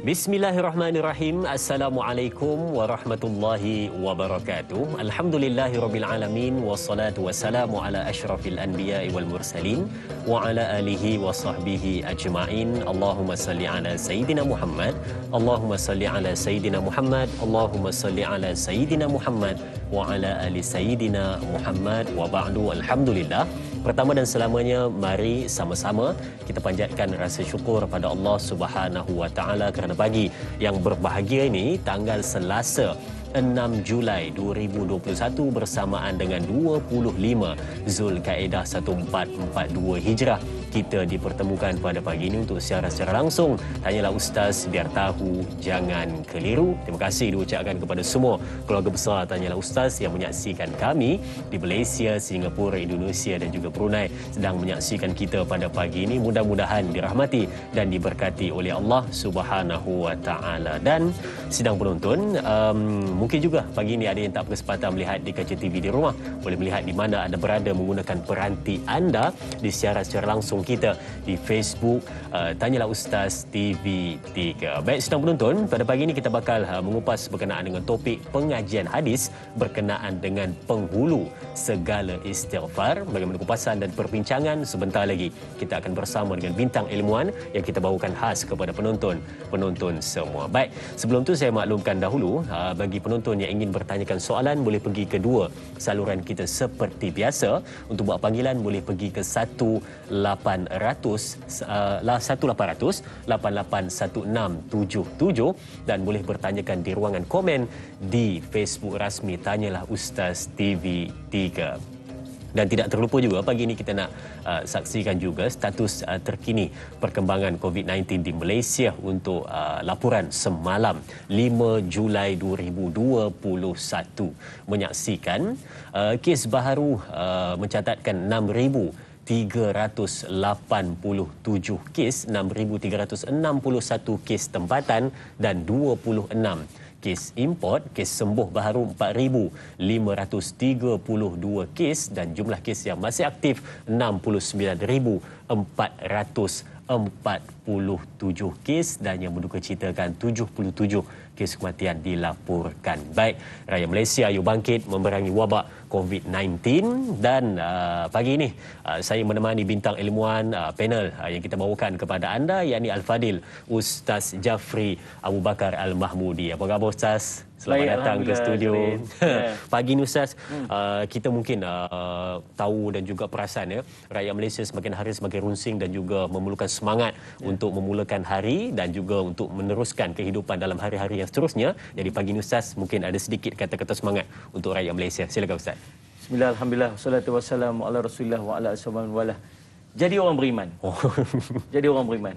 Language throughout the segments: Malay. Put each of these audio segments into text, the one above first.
Bismillahirrahmanirrahim. Assalamualaikum warahmatullahi wabarakatuh. Alhamdulillahirabbil alamin wassalatu wassalamu ala asyrafil anbiya'i wal mursalin wa ala alihi wa sahbihi ajma'in. Allahumma salli ala sayidina Muhammad. Allahumma salli ala sayidina Muhammad. Allahumma salli ala sayidina Muhammad wa ala ali sayidina Muhammad wa ba'du. Alhamdulillah. Pertama dan selamanya, mari sama-sama kita panjatkan rasa syukur pada Allah Subhanahu wa taala kerana pagi yang berbahagia ini, tanggal Selasa 6 Julai 2021 bersamaan dengan 25 Zulkaidah 1442 Hijrah. Kita dipertemukan pada pagi ini untuk siaran secara langsung. Tanyalah Ustaz biar tahu, jangan keliru. Terima kasih diucapkan kepada semua keluarga besar Tanyalah Ustaz yang menyaksikan kami di Malaysia, Singapura, Indonesia dan juga Brunei sedang menyaksikan kita pada pagi ini. Mudah-mudahan dirahmati dan diberkati oleh Allah Subhanahu wa taala. Dan sidang penonton, mungkin juga pagi ini ada yang tak berkesempatan melihat di kaca TV di rumah, boleh melihat di mana anda berada menggunakan peranti anda di siaran secara langsung kita di Facebook Tanyalah Ustaz TV3. Baik sidang penonton, pada pagi ini kita bakal mengupas berkenaan dengan topik pengajian hadis berkenaan dengan penghulu segala istighfar. Bagaimana kupasan dan perbincangan sebentar lagi kita akan bersama dengan bintang ilmuwan yang kita bawakan khas kepada penonton semua. Baik, sebelum tu saya maklumkan dahulu bagi penonton yang ingin bertanyakan soalan boleh pergi ke dua saluran kita seperti biasa. Untuk buat panggilan boleh pergi ke 1800 881677 dan boleh bertanyakan di ruangan komen di Facebook rasmi Tanyalah Ustaz TV3. Dan tidak terlupa juga pagi ini kita nak saksikan juga status terkini perkembangan COVID-19 di Malaysia untuk laporan semalam 5 Julai 2021. Menyaksikan kes baharu mencatatkan 6,387 kes, 6,361 kes tempatan dan 26 kes import. Kes sembuh baharu 4,532 kes dan jumlah kes yang masih aktif 69,447 kes dan yang mendukacitakan 77 kes kematian dilaporkan. Baik, rakyat Malaysia ayo bangkit memerangi wabak COVID-19 dan pagi ini saya menemani bintang ilmuwan panel yang kita bawakan kepada anda, yakni Al-Fadil Ustaz Jafri Abu Bakar Al-Mahmudi. Apa khabar Ustaz? Selamat datang ke studio. Pagi ini Ustaz, kita mungkin tahu dan juga perasan ya, rakyat Malaysia semakin hari semakin runsing dan juga memerlukan semangat untuk memulakan hari dan juga untuk meneruskan kehidupan dalam hari-hari yang seterusnya. Jadi pagi ini Ustaz mungkin ada sedikit kata-kata semangat untuk rakyat Malaysia. Silakan Ustaz. Bismillah, alhamdulillah, wassalatu wassalamu ala Rasulillah wa ala ashabihi walah. Jadi orang beriman. Jadi orang beriman.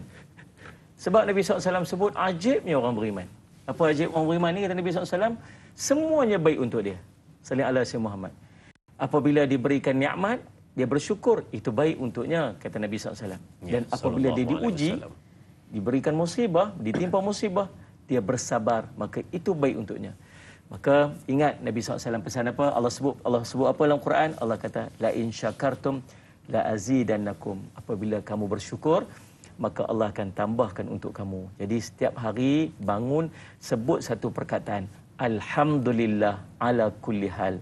Sebab Nabi SAW sebut ajibnya orang beriman. Apa ajib orang beriman ni, kata Nabi SAW? Semuanya baik untuk dia. Salli ala Sayyidina Muhammad. Apabila diberikan nikmat, dia bersyukur, itu baik untuknya, kata Nabi SAW. Dan apabila dia diuji, diberikan musibah, ditimpa musibah, dia bersabar, maka itu baik untuknya. Maka ingat Nabi SAW pesan apa? Allah sebut apa dalam Quran? Allah kata, la in syakartum la azidannakum. Apabila kamu bersyukur, maka Allah akan tambahkan untuk kamu. Jadi setiap hari bangun sebut satu perkataan, alhamdulillah ala kulli hal.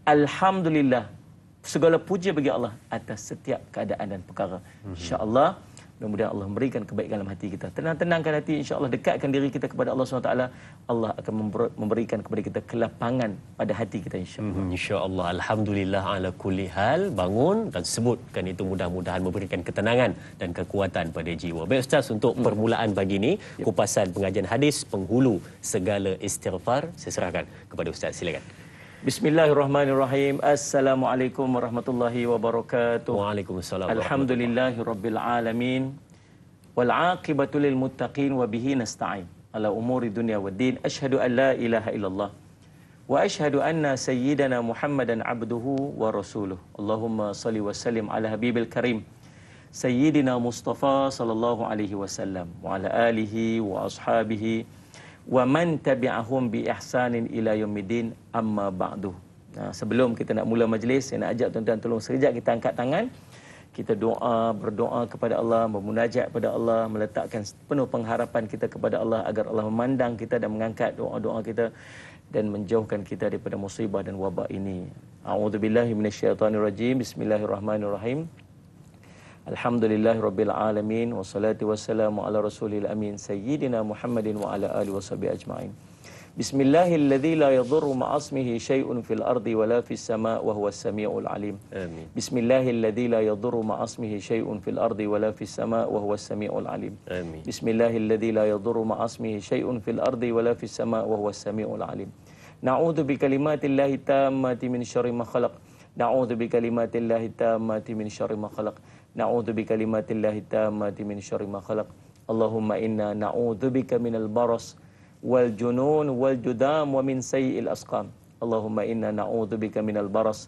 Alhamdulillah, segala puji bagi Allah atas setiap keadaan dan perkara. Insya-Allah, mudah-mudahan Allah memberikan kebaikan dalam hati kita. Tenang-tenangkan hati, insya-Allah dekatkan diri kita kepada Allah SWT. Allah akan memberikan kepada kita kelapangan pada hati kita, insya-Allah. Insya-Allah. Alhamdulillah ala kulli hal. Bangun dan sebutkan itu, mudah-mudahan memberikan ketenangan dan kekuatan pada jiwa. Baik Ustaz, untuk permulaan pagi ini, kupasan pengajian hadis penghulu segala istighfar, saya serahkan kepada Ustaz. Silakan. Bismillahirrahmanirrahim. Assalamualaikum warahmatullahi wabarakatuh. Waalaikumsalam. Alhamdulillahirabbil alamin. Wal aqibatu lil muttaqin wa bihi nasta'in ala umuri dunya waddin. Asyhadu an la ilaha illallah wa asyhadu anna sayyidana Muhammadan abduhu wa rasuluh. Allahumma salli wa sallim ala habibil karim sayyidina Mustafa sallallahu alaihi wasallam wa ala alihi wa ashabihi wa man tabi'ahum bi ihsanin ila yaumiddin, amma ba'du. Sebelum kita nak mula majlis, saya nak ajak tuan-tuan tolong sekejap kita angkat tangan. kita berdoa kepada Allah, memunajat kepada Allah, meletakkan penuh pengharapan kita kepada Allah agar Allah memandang kita dan mengangkat doa-doa kita dan menjauhkan kita daripada musibah dan wabak ini. A'udzubillahi minasyaitonirrajim. Bismillahirrahmanirrahim. Alhamdulillahirabbil alamin wassalatu wassalamu ala rasulil amin sayyidina Muhammadin wa ala alihi washabihi ajmain. Bismillahilladzi la yadhurru ma'asmihi syai'un fil ardi wala fis sama' wa huwas samiul alim. Amin. Bismillahilladzi la yadhurru ma'asmihi syai'un fil ardi wala fis sama' wa huwas samiul alim. Amin. Bismillahilladzi la yadhurru ma'asmihi syai'un fil ardi wala fis sama' wa huwas samiul alim. Na'udzu bikalimatillahi tammati min syarri ma khalaq. Na'udzu bikalimatillahi tammati min syarri ma khalaq. Na'udzu bikalimatillahi tammati min syarri ma khalaq. Allahumma inna na'udzu bika minal baras wal junun wal judam wa min sayyi'il asqam. Allahumma inna na'udzubika minal baras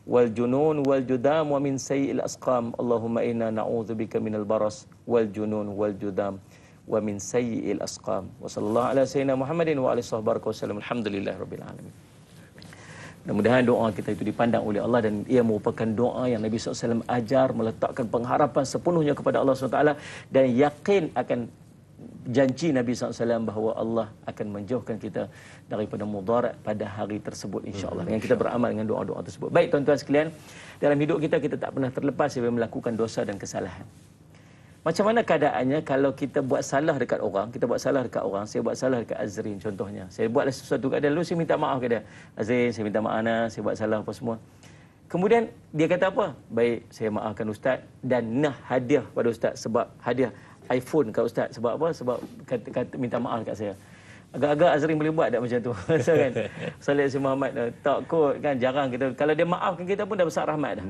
wal junun wal judam wa min sayyi'il asqam. Allahumma inna na'udzubika minal baras wal junun wal judam wa min sayyi'il asqam. Wa sallallahu ala sayyidina Muhammadin wa alihi wasallam. Alhamdulillahirabbil alamin. Mudah-mudahan doa kita itu dipandang oleh Allah dan ia merupakan doa yang Nabi SAW ajar, meletakkan pengharapan sepenuhnya kepada Allah SWT dan yakin akan janji Nabi SAW bahawa Allah akan menjauhkan kita daripada mudarat pada hari tersebut insya-Allah dengan kita beramal dengan doa-doa tersebut. Baik tuan-tuan sekalian, dalam hidup kita tak pernah terlepas daripada melakukan dosa dan kesalahan. Macam mana keadaannya kalau kita buat salah dekat orang, saya buat salah dekat Azrin contohnya. Saya buatlah sesuatu kat dia, lalu saya minta maaf kat dia. Azrin, saya minta maaf saya buat salah apa semua. Kemudian dia kata apa? Baik, saya maafkan ustaz dan nah hadiah pada ustaz sebab hadiah iPhone kat ustaz. Sebab apa? Sebab kata minta maaf kat saya. Agak-agak Azrin boleh buat tak macam tu? Kan? Salih si Muhammad tak kot kan, jarang kita. Kalau dia maafkan kita pun dah besar rahmat dah.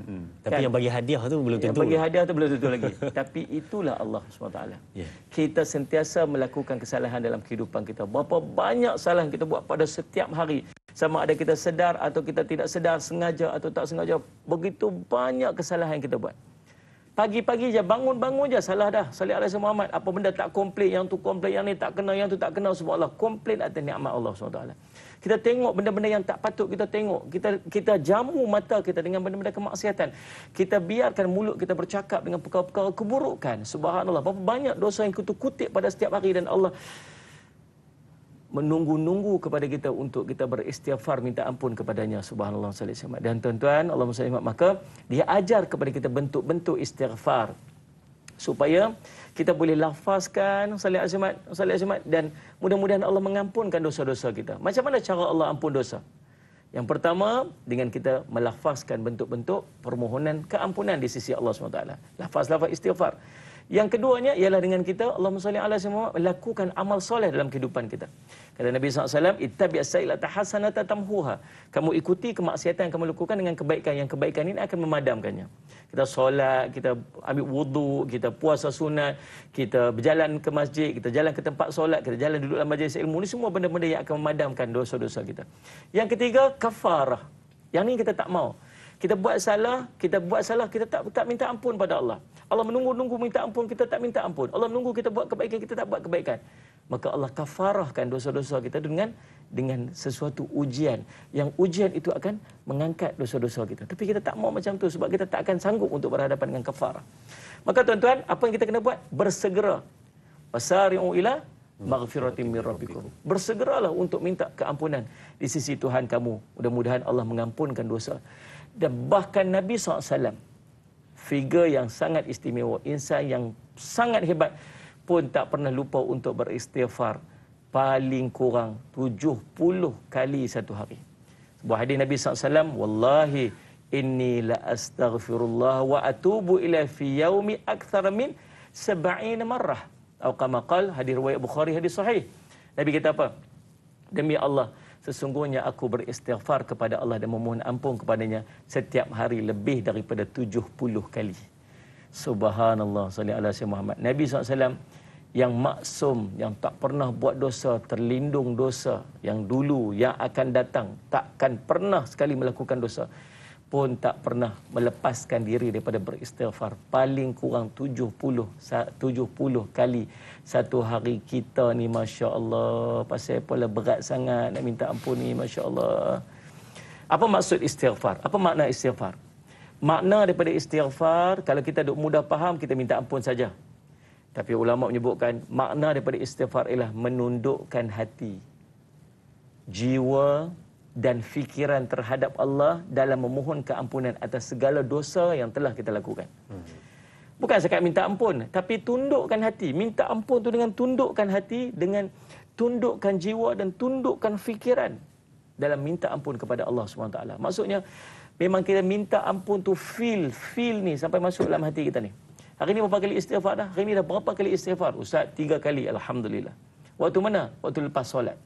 Tapi yang bagi hadiah tu belum tentu. Yang bagi hadiah tu belum tentu lagi. Tapi itulah Allah SWT. Kita sentiasa melakukan kesalahan dalam kehidupan kita. Berapa banyak salah kita buat pada setiap hari. Sama ada kita sedar atau kita tidak sedar, sengaja atau tak sengaja. Begitu banyak kesalahan yang kita buat. Pagi-pagi je, bangun-bangun je salah dah. Salih alaihi Muhammad. Apa benda tak komplit, yang tu komplit, yang ni tak kena, yang tu tak kena. Subhanallah, komplit atas nikmat Allah SWT. Kita tengok benda-benda yang tak patut kita tengok. Kita jamu mata kita dengan benda-benda kemaksiatan. Kita biarkan mulut kita bercakap dengan perkara-perkara keburukan. Subhanallah, berapa banyak dosa yang kita kutip pada setiap hari dan Allah menunggu-nunggu kepada kita untuk kita beristighfar, minta ampun kepadanya. Subhanallah. Dan tuan-tuan, Allah SWT, maka dia ajar kepada kita bentuk-bentuk istighfar supaya kita boleh lafazkan salih azmat dan mudah-mudahan Allah mengampunkan dosa-dosa kita. Macam mana cara Allah ampun dosa? Yang pertama, dengan kita melafazkan bentuk-bentuk permohonan keampunan di sisi Allah SWT. Lafaz-lafaz istighfar. Yang keduanya ialah dengan kita Allahumma salli ala sayyidina melakukan amal soleh dalam kehidupan kita. Kata Nabi SAW, ittabi'as sayyi'ata hasanata tamhuha. Kamu ikuti kemaksiatan yang kamu lakukan dengan kebaikan. Yang kebaikan ini akan memadamkannya. Kita solat, kita ambil wudu, kita puasa sunat, kita berjalan ke masjid, kita jalan ke tempat solat, kita jalan duduk dalam majlis ilmu. Ini semua benda-benda yang akan memadamkan dosa-dosa kita. Yang ketiga, kafarah. Yang ni kita tak mau. Kita buat salah, kita tak minta ampun pada Allah. Allah menunggu-nunggu minta ampun, kita tak minta ampun. Allah menunggu kita buat kebaikan, kita tak buat kebaikan. Maka Allah kafarahkan dosa-dosa kita dengan sesuatu ujian. Yang ujian itu akan mengangkat dosa-dosa kita. Tapi kita tak mau macam tu sebab kita tak akan sanggup untuk berhadapan dengan kafarah. Maka tuan-tuan, apa yang kita kena buat? Bersegera. Wasari'u ila maghfiratin min rabbikum. Bersegeralah untuk minta keampunan di sisi Tuhan kamu. Mudah-mudahan Allah mengampunkan dosa. Dan bahkan Nabi SAW, figure yang sangat istimewa, insan yang sangat hebat pun tak pernah lupa untuk beristighfar paling kurang 70 kali satu hari. Sebuah hadis Nabi SAW, wallahi inni la astaghfirullah wa atubu ila fi yaumi akthar min 70 marrah. Atau kama qala, hadis riwayat Bukhari, hadis sahih. Nabi kata apa? Demi Allah, sesungguhnya aku beristighfar kepada Allah dan memohon ampun kepadanya setiap hari lebih daripada 70 kali. Subhanallah, salli ala sayyidina Muhammad. Nabi SAW yang maksum, yang tak pernah buat dosa, terlindung dosa, yang dulu, yang akan datang, takkan pernah sekali melakukan dosa, pun tak pernah melepaskan diri daripada beristighfar. Paling kurang 70 kali satu hari. Kita ni Masya Allah, pasal apalah berat sangat nak minta ampun ni, Masya Allah. Apa maksud istighfar? Apa makna istighfar? Makna daripada istighfar, kalau kita duk mudah faham, kita minta ampun saja. Tapi ulama menyebutkan makna daripada istighfar ialah menundukkan hati, jiwa dan fikiran terhadap Allah dalam memohon keampunan atas segala dosa yang telah kita lakukan. Bukan sekat minta ampun, tapi tundukkan hati. Minta ampun tu dengan tundukkan hati, dengan tundukkan jiwa dan tundukkan fikiran dalam minta ampun kepada Allah SWT. Maksudnya, memang kita minta ampun tu feel ni sampai masuk dalam hati kita ni. Hari ni berapa kali istighfar dah? Hari ni dah berapa kali istighfar? Ustaz, 3 kali. Alhamdulillah. Waktu mana? Waktu lepas solat.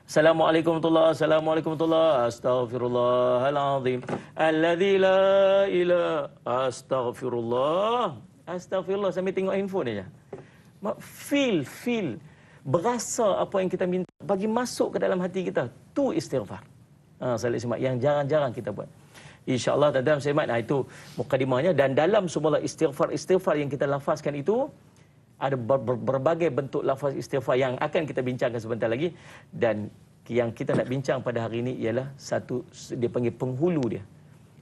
Assalamualaikum warahmatullahi wabarakatuh. Assalamualaikum warahmatullahi wabarakatuh. Astaghfirullahalazim. Alladzi la ilaha astaghfirullah. Astaghfirullah sambil tengok handphone aja. Feel. Berasa apa yang kita minta bagi masuk ke dalam hati kita. Tu istighfar. Salat semak yang jarang-jarang kita buat. InsyaAllah dalam semak, itu mukadimahnya. Dan dalam semua istighfar yang kita lafazkan itu, ada berbagai bentuk lafaz istighfar yang akan kita bincangkan sebentar lagi. Dan yang kita nak bincang pada hari ini ialah satu, dia panggil penghulu dia.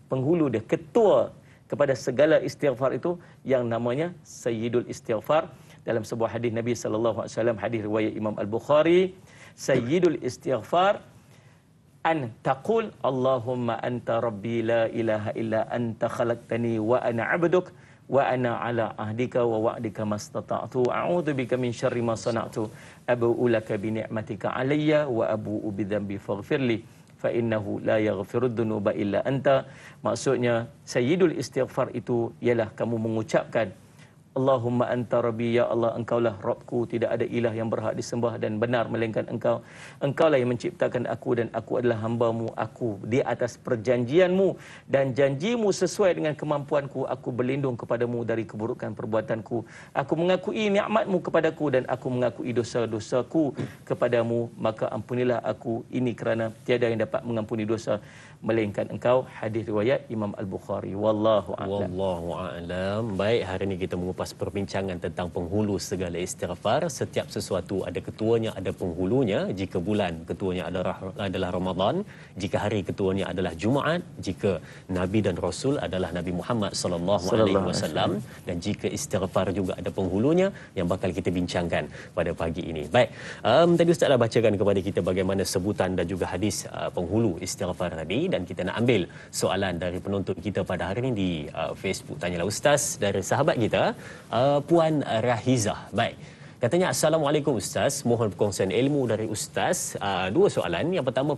Penghulu dia, ketua kepada segala istighfar itu yang namanya Sayyidul Istighfar. Dalam sebuah hadis Nabi SAW, hadis riwayat Imam Al-Bukhari, Sayyidul Istighfar an taqul Allahumma anta rabbi la ilaha illa anta khalaqtani wa ana 'abduk wa ana ala ahdika wa wa'dika mastata'tu a'udzu bika min syarri ma sana'tu abu'u laka bi ni'matika 'alayya wa abu'u bi dhanbi faghfirli fa innahu la yaghfirud dhunuba illa anta. Maksudnya Sayyidul Istighfar itu ialah kamu mengucapkan Allahumma anta rabbi, ya Allah engkaulah Rabbku, tidak ada ilah yang berhak disembah dan benar melainkan engkau. Engkaulah yang menciptakan aku dan aku adalah hamba-Mu. Aku di atas perjanjian-Mu dan janji-Mu sesuai dengan kemampuanku. Aku berlindung kepadamu dari keburukan perbuatanku. Aku mengakui nikmat-Mu kepadaku dan aku mengakui dosa-dosaku kepadamu. Maka ampunilah aku ini kerana tiada yang dapat mengampuni dosa melainkan engkau. Hadis riwayat Imam Al-Bukhari. Wallahu a'lam. Wallahu a'lam. Baik, hari ini kita mengupas perbincangan tentang penghulu segala istighfar. Setiap sesuatu ada ketuanya, ada penghulunya. Jika bulan ketuanya adalah Ramadan, jika hari ketuanya adalah Jumaat, jika Nabi dan Rasul adalah Nabi Muhammad sallallahu alaihi wasallam, dan jika istighfar juga ada penghulunya yang bakal kita bincangkan pada pagi ini. Baik, tadi Ustaz dah bacakan kepada kita bagaimana sebutan dan juga hadis penghulu istighfar tadi, dan kita nak ambil soalan dari penonton kita pada hari ini di Facebook Tanyalah Ustaz dari sahabat kita, Puan Rahizah. Baik. Katanya, Assalamualaikum Ustaz, mohon perkongsian ilmu dari Ustaz. Dua soalan. Yang pertama,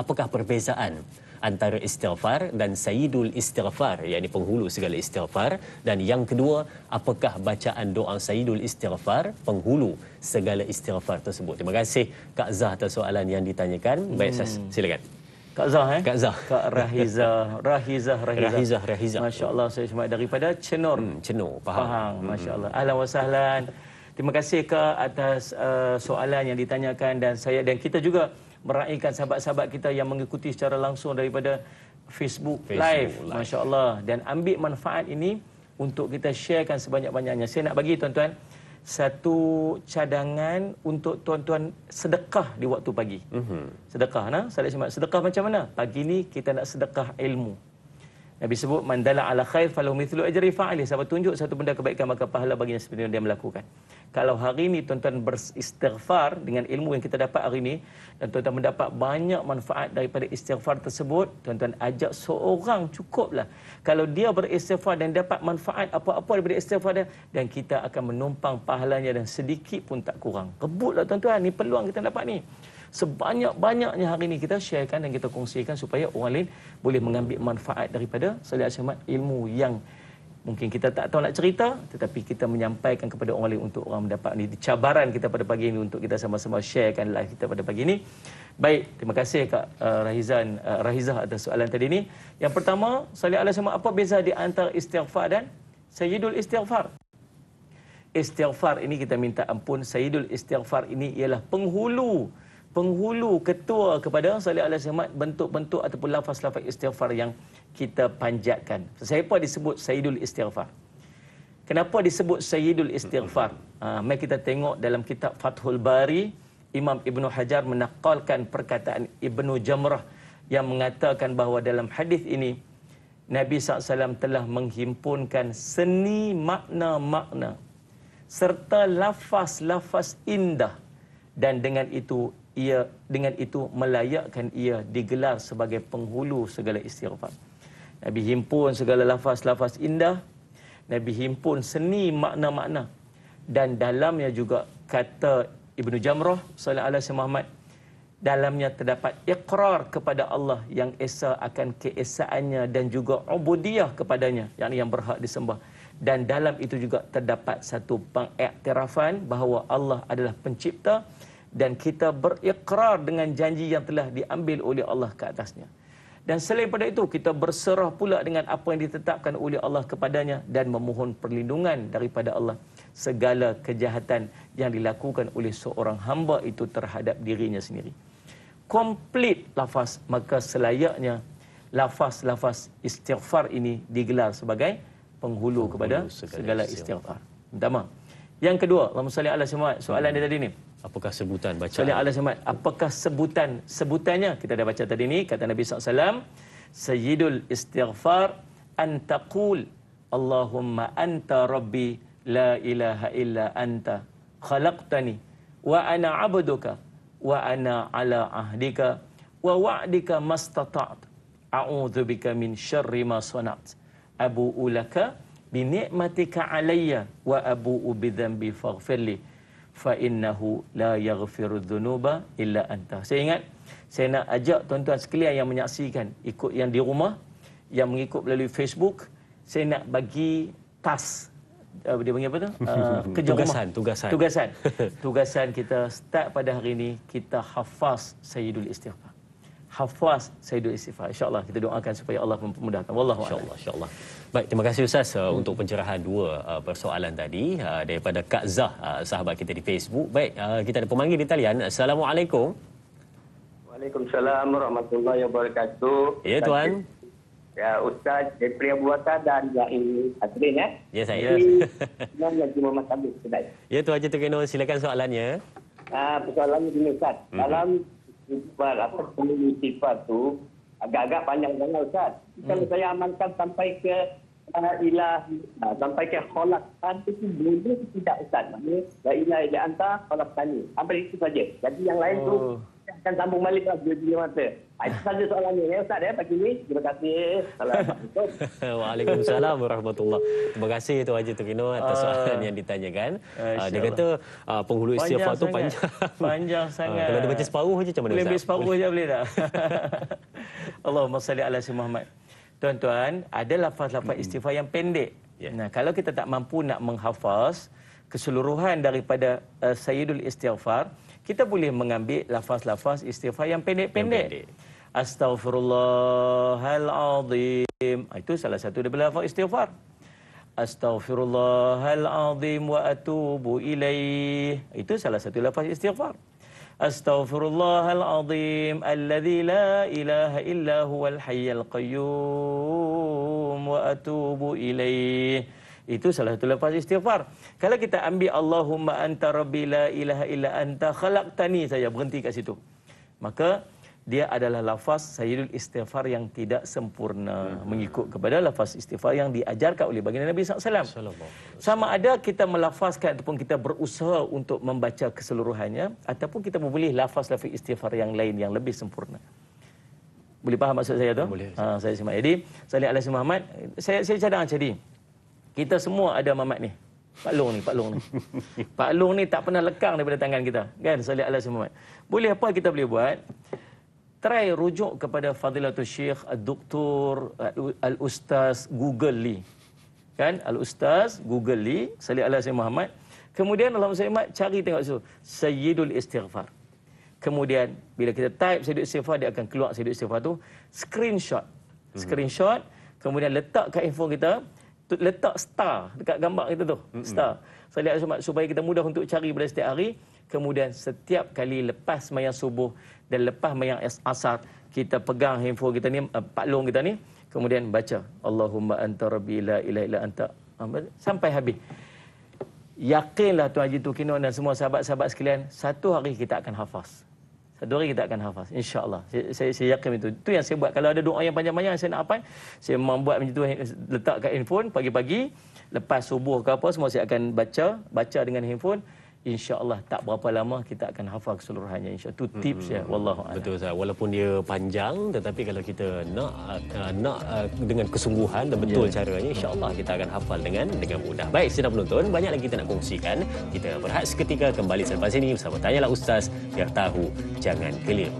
apakah perbezaan antara istighfar dan Sayyidul Istighfar, yakni penghulu segala istighfar? Dan yang kedua, apakah bacaan doa Sayyidul Istighfar penghulu segala istighfar tersebut? Terima kasih Kak Zah atas soalan yang ditanyakan. Baik Ustaz, silakan. Kak Zah, Kak Zah. Kak Rahizah. Masya-Allah, saya cuma daripada Cenur. Cenur, Pahang. Masya-Allah. Ahlan wa sahlan. Terima kasih Kak atas soalan yang ditanyakan, dan kita juga meraihkan sahabat-sahabat kita yang mengikuti secara langsung daripada Facebook Live. Masya-Allah, dan ambil manfaat ini untuk kita sharekan sebanyak-banyaknya. Saya nak bagi tuan-tuan satu cadangan untuk tuan-tuan sedekah di waktu pagi. Sedekah, sedekah macam mana? Pagi ni kita nak sedekah ilmu. Nabi sebut, man dalla ala khair falahu mithlu ajri fa'ilih. Siapa tunjuk satu benda kebaikan, maka pahala baginya seperti yang dia melakukan. Kalau hari ini tuan-tuan beristighfar dengan ilmu yang kita dapat hari ini, dan tuan-tuan mendapat banyak manfaat daripada istighfar tersebut, tuan-tuan ajak seorang cukuplah. Kalau dia beristighfar dan dapat manfaat apa-apa daripada istighfar dia, dan kita akan menumpang pahalanya dan sedikit pun tak kurang. Rebutlah tuan-tuan, ni peluang kita dapat ni. Sebanyak-banyaknya hari ini kita sharekan dan kita kongsikan supaya orang lain boleh mengambil manfaat daripada Salat ilmu yang mungkin kita tak tahu nak cerita, tetapi kita menyampaikan kepada orang lain untuk orang mendapat ni. Cabaran kita pada pagi ini untuk kita sama-sama sharekan live kita pada pagi ini. Baik, terima kasih Kak Rahizah atas soalan tadi ni. Yang pertama, Salat apa beza di antara istighfar dan Sayyidul Istighfar? Istighfar ini kita minta ampun. Sayyidul Istighfar ini ialah penghulu ketua kepada Salat bentuk-bentuk ataupun lafaz-lafaz istighfar yang kita panjatkan. Siapa disebut Sayyidul Istighfar? Kenapa disebut Sayyidul Istighfar? Mari kita tengok dalam kitab Fathul Bari, Imam Ibnu Hajar menakalkan perkataan Ibnu Jamrah yang mengatakan bahawa dalam hadis ini Nabi SAW telah menghimpunkan seni makna-makna serta lafaz-lafaz indah, dan dengan itu melayakkan ia digelar sebagai penghulu segala istighfar. Nabi himpun segala lafaz-lafaz indah, Nabi himpun seni makna-makna, dan dalamnya juga kata Ibnu Jamrah sallallahu alaihi Muhammad, dalamnya terdapat iqrar kepada Allah yang esa akan keesaannya dan juga ubudiyah kepadanya, yang berhak disembah. Dan dalam itu juga terdapat satu pengiktirafan bahawa Allah adalah pencipta, dan kita berikrar dengan janji yang telah diambil oleh Allah ke atasnya. Dan selain pada itu, kita berserah pula dengan apa yang ditetapkan oleh Allah kepadanya dan memohon perlindungan daripada Allah segala kejahatan yang dilakukan oleh seorang hamba itu terhadap dirinya sendiri. Komplit lafaz, maka selayaknya lafaz-lafaz istighfar ini digelar sebagai penghulu kepada segala istighfar. Pertama. Yang kedua, Allahumma salli ala Muhammad. Soalan dia tadi ni, apakah sebutan bacaan? Salli ala Muhammad. Apakah sebutannya? Kita dah baca tadi ni, kata Nabi SAW, Sayyidul istighfar an taqul Allahumma anta rabbi la ilaha illa anta khalaqtani wa ana abduka wa ana ala ahdika wa wa'dika mastata'at a'udzu bika min syarri ma sana'at abu'u laka bi ni'matika alayya wa abu'u bi dhanbi faghfirli fa innahu la yaghfiru dhunuba illa anta. Saya ingat, saya nak ajak tuan-tuan sekalian yang menyaksikan, ikut yang di rumah, yang mengikut melalui Facebook, saya nak bagi task, dia panggil apa tu? Kerja tugasan. Tugasan kita start pada hari ini, kita hafaz Sayyidul Istighfar. Hafaz Sayyidul Istighfar. InsyaAllah kita doakan supaya Allah mempermudahkan. Wallahu a'lam. InsyaAllah. Baik, terima kasih Ustaz untuk pencerahan dua persoalan tadi daripada Kak Zah, sahabat kita di Facebook. Baik, kita ada pemanggil di talian. Assalamualaikum. Waalaikumsalam warahmatullahi wabarakatuh. Ya, Tuan. Ya, Ustaz Jeffrey Abu Bakar dan Zahir Adrin, ya. Ya, saya. Lagi Muhammad Abid, Ustaz. Ya, Tuan Haji Tukino, silakan soalannya. Persoalannya gini, Ustaz. Dalam istighfar tu agak-agak panjang sangat, Ustaz. Kalau saya amalkan sampai ke sampai ke khalaqtan itu boleh tidak, Ustaz? Maknanya la ilaha illa anta khalaqtani. Sampai itu saja. Jadi yang lain tu akan sambung balik lah bila mata. Itu saja soalannya, ya Ustaz, ya, pagi ni. Terima kasih. Assalamualaikum. Waalaikumsalam warahmatullahi. Terima kasih Tuan Haji Tukino atas soalan yang ditanyakan. Dia kata penghulu istighfar tu panjang. Panjang sangat. Kalau dia baca separuh je macam mana, Ustaz? Boleh separuh je boleh tak? Allahumma salli ala Muhammad. Tuan-tuan, ada lafaz-lafaz istighfar yang pendek. Nah, kalau kita tak mampu nak menghafaz keseluruhan daripada Sayyidul Istighfar, kita boleh mengambil lafaz-lafaz istighfar yang pendek-pendek. Astaghfirullahalazim. Itu salah satu daripada lafaz istighfar. Astaghfirullahalazim wa atubu ilaih. Itu salah satu lafaz istighfar. Astaghfirullahalazim alladzi la ilaha illa huwal hayyul qayyum wa atubu ilaih. Itu salah satu lafaz istighfar. Kalau kita ambil Allahumma anta rabbi la ilaha illa anta khalaqtani saja, berhenti kat situ, maka dia adalah lafaz Sayyidul Istighfar yang tidak sempurna mengikut kepada lafaz istighfar yang diajarkan oleh baginda Nabi SAW. Sama ada kita melafazkan ataupun kita berusaha untuk membaca keseluruhannya, ataupun kita memilih lafaz-lafaz istighfar yang lain yang lebih sempurna. Boleh faham maksud saya tu? Boleh. Saya simak. Jadi, salli ala Muhammad. Saya cadang jadi, kita semua ada mamat ni. Pak Long ni. Pak Long ni tak pernah lekang daripada tangan kita. Kan? Salli ala Muhammad. Boleh apa kita boleh buat? Try rujuk kepada Fadilatul Syekh Al-Doktor Al-Ustaz Google Lee. Kan? Al-Ustaz Google Lee. Salli ala Muhammad. Kemudian Allahumma salli Muhammad, cari tengok situ. Sayyidul Istighfar. Kemudian bila kita type Sayyidul Istighfar, dia akan keluar Sayyidul Istighfar tu. Screenshot. Kemudian letak kat handphone kita. Letak star dekat gambar kita tu. Star. Salli ala Muhammad supaya kita mudah untuk cari pada setiap hari. Kemudian setiap kali lepas mayang subuh dan lepas mayang asar, kita pegang handphone kita ni, Pak Long kita ni, kemudian baca Allahumma anta rabbi la ilaha illa anta sampai habis. Yakinlah Tuan Haji Tukino dan semua sahabat-sahabat sekalian, satu hari kita akan hafaz. Satu hari kita akan hafaz. InsyaAllah. Saya yakin itu. Itu yang saya buat. Kalau ada doa yang panjang-panjang yang saya nak hafal, saya membuat macam tu, letak kat handphone pagi-pagi. Lepas subuh ke apa, semua saya akan baca dengan handphone. InsyaAllah tak berapa lama kita akan hafal keseluruhannya. InsyaAllah. Itu tips ya. Wallahu a'lam. Betul Ustaz. Walaupun dia panjang, tetapi kalau kita nak dengan kesungguhan dan betul caranya, insya-Allah kita akan hafal dengan mudah. Baik, sedang penonton, banyak lagi kita nak kongsikan. Kita berehat seketika, kembali selepas ini bersama Tanyalah Ustaz, biar tahu jangan keliru.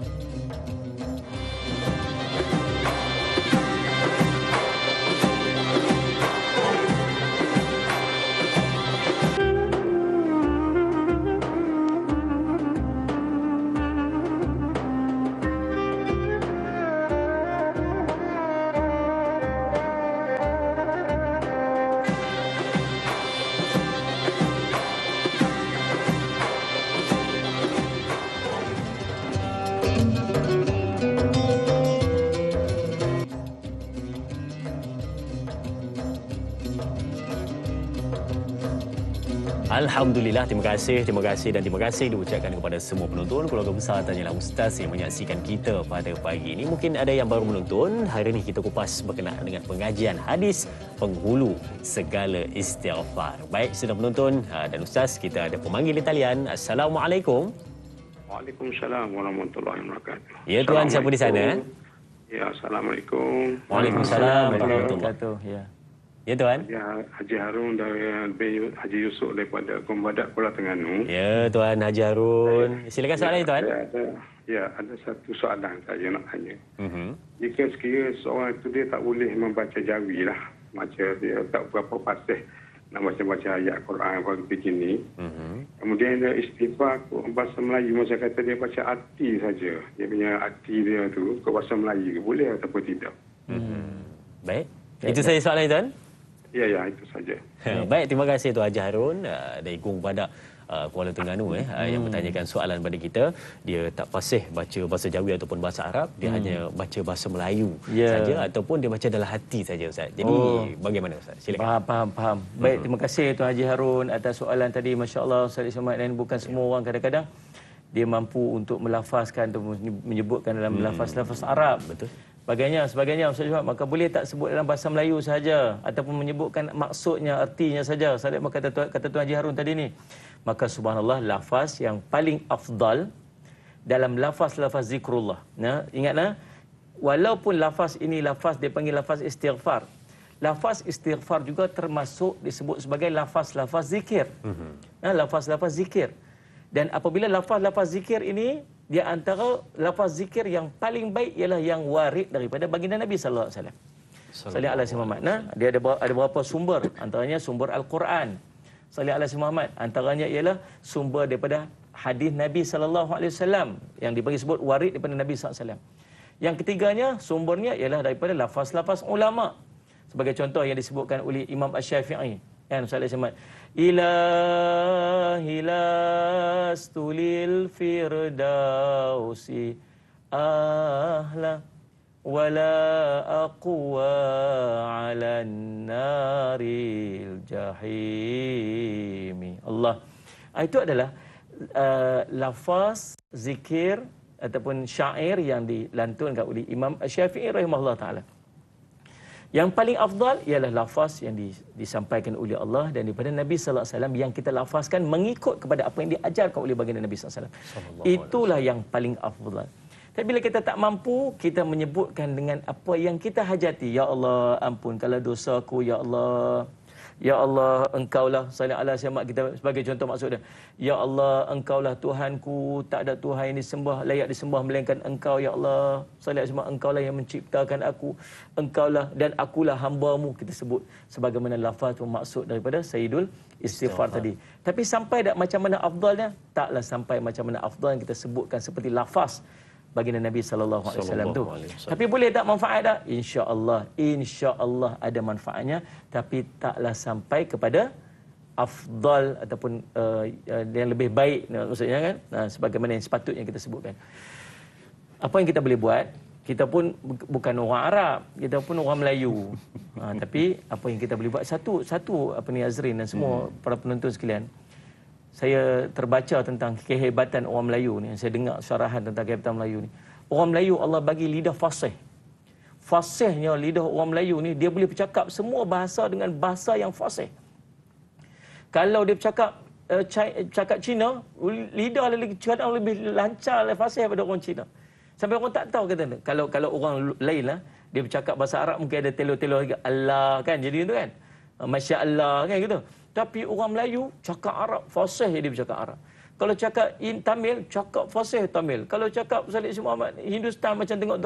Alhamdulillah, terima kasih dan terima kasih diucapkan kepada semua penonton keluarga besar Tanyalah Ustaz yang menyaksikan kita pada pagi ini. Mungkin ada yang baru menonton, hari ini kita kupas berkenaan dengan pengajian hadis penghulu segala istighfar. Baik, sudah penonton dan Ustaz, kita ada pemanggil di talian. Assalamualaikum. Waalaikumsalam warahmatullahi wabarakatuh. Ya Tuan, siapa di sana? Ya, Assalamualaikum. Waalaikumsalam warahmatullahi wabarakatuh. Ya Tuan. Haji Harun dari Haji Yusof daripada Kombadak Pulau Terengganu. Ya Tuan Haji Harun. Silakan soalan Tuan. Ada satu soalan saya nak tanya. Jika sekiranya seorang itu dia tak boleh membaca jawi lah, macam dia tak berapa fasih nak baca ayat Quran begini. Kemudian dia istighfar bahasa Melayu, macam kata dia baca arti saja. Dia punya arti dia tu ke bahasa Melayu, boleh ataupun tidak? Baik. Itu saja soalan Tuan. Ya, itu saja. Baik, terima kasih Tuan Haji Harun dari Gung Badak, Kuala Terengganu yang bertanyakan soalan pada kita. Dia tak fasih baca bahasa Jawi ataupun bahasa Arab, dia hanya baca bahasa Melayu saja ataupun dia baca dalam hati saja Ustaz. Jadi bagaimana Ustaz? Silakan. Faham. Baik, terima kasih Tuan Haji Harun atas soalan tadi. Masya-Allah Ustaz Ismail, dan bukan semua orang kadang-kadang dia mampu untuk melafazkan atau menyebutkan dalam lafaz-lafaz Arab. Betul. Sebagainya Ustaz Syuhab, maka boleh tak sebut dalam bahasa Melayu saja ataupun menyebutkan maksudnya, artinya saja. Saya kata Tuan Haji Harun tadi ni. Maka subhanallah, lafaz yang paling afdal dalam lafaz-lafaz zikrullah. Ingatlah, walaupun lafaz ini lafaz dia panggil lafaz istighfar. Lafaz istighfar juga termasuk disebut sebagai lafaz-lafaz zikir. Lafaz-lafaz zikir. Dan apabila lafaz-lafaz zikir ini, dia antara lafaz zikir yang paling baik ialah yang warid daripada baginda Nabi sallallahu alaihi wasallam. Sallallahu alaihi Muhammad. Dia ada berapa sumber? Antaranya sumber Al-Quran. Sallallahu alaihi Muhammad. Antaranya ialah sumber daripada hadis Nabi sallallahu alaihi wasallam yang dibagi sebut warid daripada Nabi sallallahu alaihi wasallam. Yang ketiganya sumbernya ialah daripada lafaz-lafaz ulama. Sebagai contoh yang disebutkan oleh Imam Asy-Syafi'i. Sallallahu alaihi Muhammad. Ilahi lastulil firdausi ahla wala aqwa ala naril jahimi. Allah. Itu adalah lafaz zikir ataupun syair yang dilantunkan oleh Imam Asy-Syafi'i rahimahullah taala. Yang paling afdal ialah lafaz yang disampaikan oleh Allah dan daripada Nabi sallallahu alaihi wasallam yang kita lafazkan mengikut kepada apa yang diajarkan oleh baginda Nabi sallallahu alaihi wasallam. Itulah yang paling afdal. Tapi bila kita tak mampu, kita menyebutkan dengan apa yang kita hajati. Ya Allah, ampunkanlah dosaku, ya Allah. Ya Allah, Engkaulah sallallahu alaihi wasallam, kita sebagai contoh maksudnya. Ya Allah, Engkaulah Tuhanku, tak ada Tuhan yang disembah layak disembah melainkan Engkau, ya Allah. Sallallahu alaihi wasallam, Engkaulah yang menciptakan aku, Engkaulah dan akulah hamba-Mu. Kita sebut sebagaimana lafaz maksud daripada Sayyidul Istighfar tadi. Tapi sampai tak macam mana afdalnya? Taklah sampai macam mana afdal yang kita sebutkan seperti lafaz baginda Nabi sallallahu alaihi wasallam tu. Tapi boleh tak manfaat tak? Insya-Allah ada manfaatnya, tapi taklah sampai kepada afdal ataupun yang lebih baik, maksudnya kan, sebagaimana yang sepatutnya kita sebutkan. Apa yang kita boleh buat? Kita pun bukan orang Arab, kita pun orang Melayu. Tapi apa yang kita boleh buat, satu apa ni Azrin dan semua para penonton sekalian, saya terbaca tentang kehebatan orang Melayu ni. Saya dengar syarahan tentang kehebatan Melayu ni. Orang Melayu Allah bagi lidah fasih. Fasihnya lidah orang Melayu ni, dia boleh bercakap semua bahasa dengan bahasa yang fasih. Kalau dia cakap Cina, lidah kadang lebih lancar, lebih fasih daripada orang Cina. Sampai orang tak tahu kata. Kalau orang lain lah, dia bercakap bahasa Arab mungkin ada telo-telo lagi Allah kan, jadi tu kan. Masya Allah kan gitu. Tapi orang Melayu cakap Arab fasih, dia bercakap Arab. Kalau cakap Tamil, cakap fasih Tamil. Kalau cakap Salih Muhammad Hindustan, macam tengok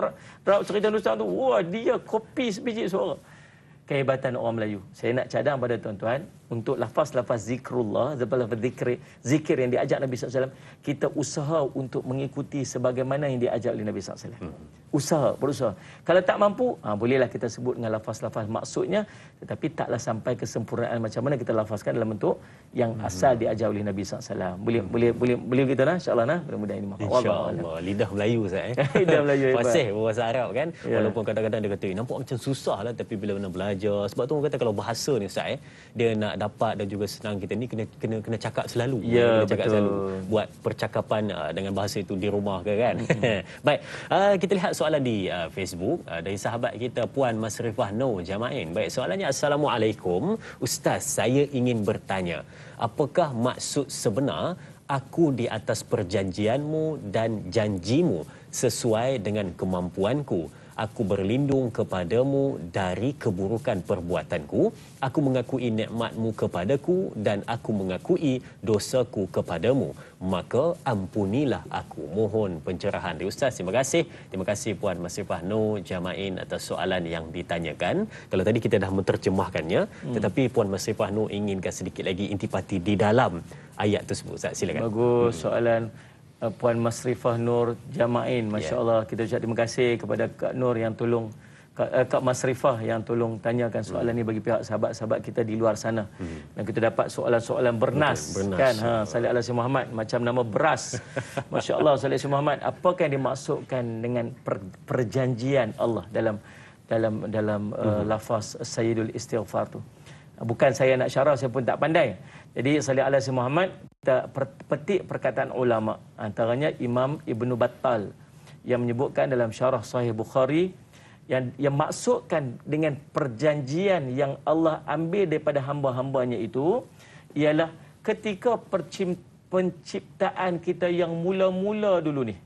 drama cerita Hindustan tu, wah dia kopi sebiji suara. Kehebatan orang Melayu. Saya nak cadang pada tuan-tuan, untuk lafaz-lafaz zikrullah, lafaz zikir yang diajak Nabi SAW, kita usaha untuk mengikuti sebagaimana yang diajak oleh Nabi SAW. Berusaha. Kalau tak mampu, bolehlah kita sebut dengan lafaz-lafaz maksudnya, tetapi taklah sampai kesempurnaan macam mana kita lafazkan dalam bentuk yang asal diajar oleh Nabi SAW. Boleh kita nah, insya-Allah nah, mudah-mudahan ini maaf. Insya-Allah. Lidah Melayu Ustaz Lidah Melayu fasih bahasa Arab kan. Walaupun kadang-kadang dia kata nampak macam susah lah, tapi bila mana belajar, sebab tu orang kata kalau bahasa ni Ustaz dia nak dapat dan juga senang kita ni kena cakap selalu. Ya, kena cakap betul. selalu. Buat percakapan dengan bahasa itu di rumah ke kan. Baik, kita lihat soalan di Facebook dari sahabat kita Puan Masrifah No Jamain. Baik, soalannya, Assalamualaikum Ustaz, saya ingin bertanya, apakah maksud sebenar aku di atas perjanjianmu dan janjimu sesuai dengan kemampuanku? Aku berlindung kepadamu dari keburukan perbuatanku. Aku mengakui nikmatmu kepadaku dan aku mengakui dosaku kepadamu. Maka ampunilah aku. Mohon pencerahan dari Ustaz. Terima kasih. Terima kasih Puan Masrifah No Jamain atas soalan yang ditanyakan. Kalau tadi kita dah menterjemahkannya, tetapi Puan Masrifah No inginkan sedikit lagi intipati di dalam ayat tersebut. Ustaz, silakan. Bagus soalan Puan Masrifah Nur Jamain. Masya Allah, kita ucap terima kasih kepada Kak Nur yang tolong, Kak Masrifah yang tolong tanyakan soalan ni bagi pihak sahabat-sahabat kita di luar sana. Dan kita dapat soalan-soalan bernas. Kan? Salih ala Sayyidina Muhammad, macam nama beras. Masya Allah, Salih Sayyidina Muhammad. Apakah yang dimaksudkan dengan perjanjian Allah dalam lafaz Sayyidul Istighfar tu? Bukan saya nak syarah, saya pun tak pandai. Jadi salih ala Sayyidina Muhammad, kita petik perkataan ulama, antaranya Imam Ibnu Battal yang menyebutkan dalam syarah Sahih Bukhari yang maksudkan dengan perjanjian yang Allah ambil daripada hamba-hambanya itu ialah ketika penciptaan kita yang mula-mula dulu ni.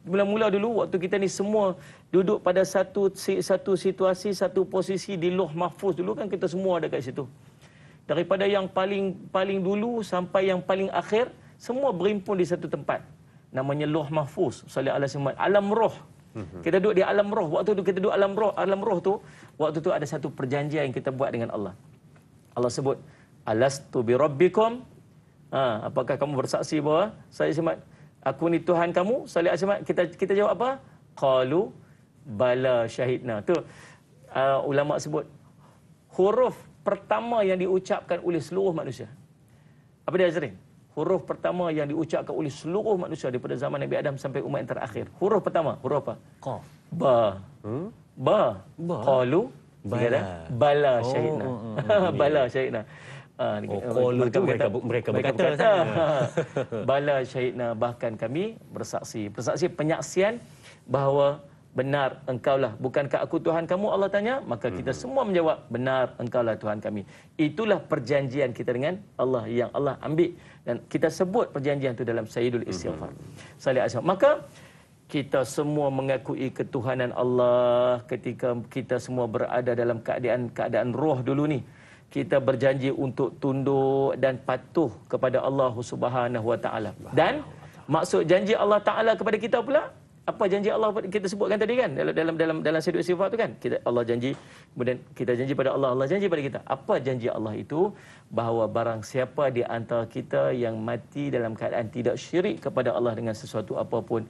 Mula-mula dulu waktu kita ni semua duduk pada satu situasi, satu posisi di Lauh Mahfuz dulu kan, kita semua ada kat situ. Daripada yang paling dulu sampai yang paling akhir, semua berhimpun di satu tempat. Namanya Lauh Mahfuz. Salih ala Muhammad. Alam roh. Kita duduk di alam roh. Waktu tu kita duduk alam roh tu, waktu tu ada satu perjanjian yang kita buat dengan Allah. Allah sebut, Alastu bi rabbikum? Apakah kamu bersaksi bahawa saya Muhammad, aku ni Tuhan kamu? Salih ala Muhammad. Kita jawab apa? Qalu bala syahidna. Tu ulama sebut huruf pertama yang diucapkan oleh seluruh manusia. Apa dia Azrin? Huruf pertama yang diucapkan oleh seluruh manusia daripada zaman Nabi Adam sampai umat yang terakhir. Huruf pertama, huruf apa? Qaf. Ba. Ba. Qalu bala syahidna. Bala syahidna. Qalu tu mereka berkata. Bala syahidna, bahkan kami bersaksi. Bersaksi penyaksian bahawa benar engkaulah, bukankah aku Tuhan kamu? Allah tanya, maka kita semua menjawab, benar engkaulah Tuhan kami. Itulah perjanjian kita dengan Allah yang Allah ambil, dan kita sebut perjanjian itu dalam Sayyidul Istighfar. Salih alaihi. Maka kita semua mengakui ketuhanan Allah ketika kita semua berada dalam keadaan roh dulu ni. Kita berjanji untuk tunduk dan patuh kepada Allah Subhanahu wa taala. Dan maksud janji Allah taala kepada kita pula, apa janji Allah kita sebutkan tadi kan dalam Sayyidul Istighfar tu kan, Allah janji, kemudian kita janji pada Allah, Allah janji pada kita. Apa janji Allah itu? Bahawa barang siapa di antara kita yang mati dalam keadaan tidak syirik kepada Allah dengan sesuatu apapun,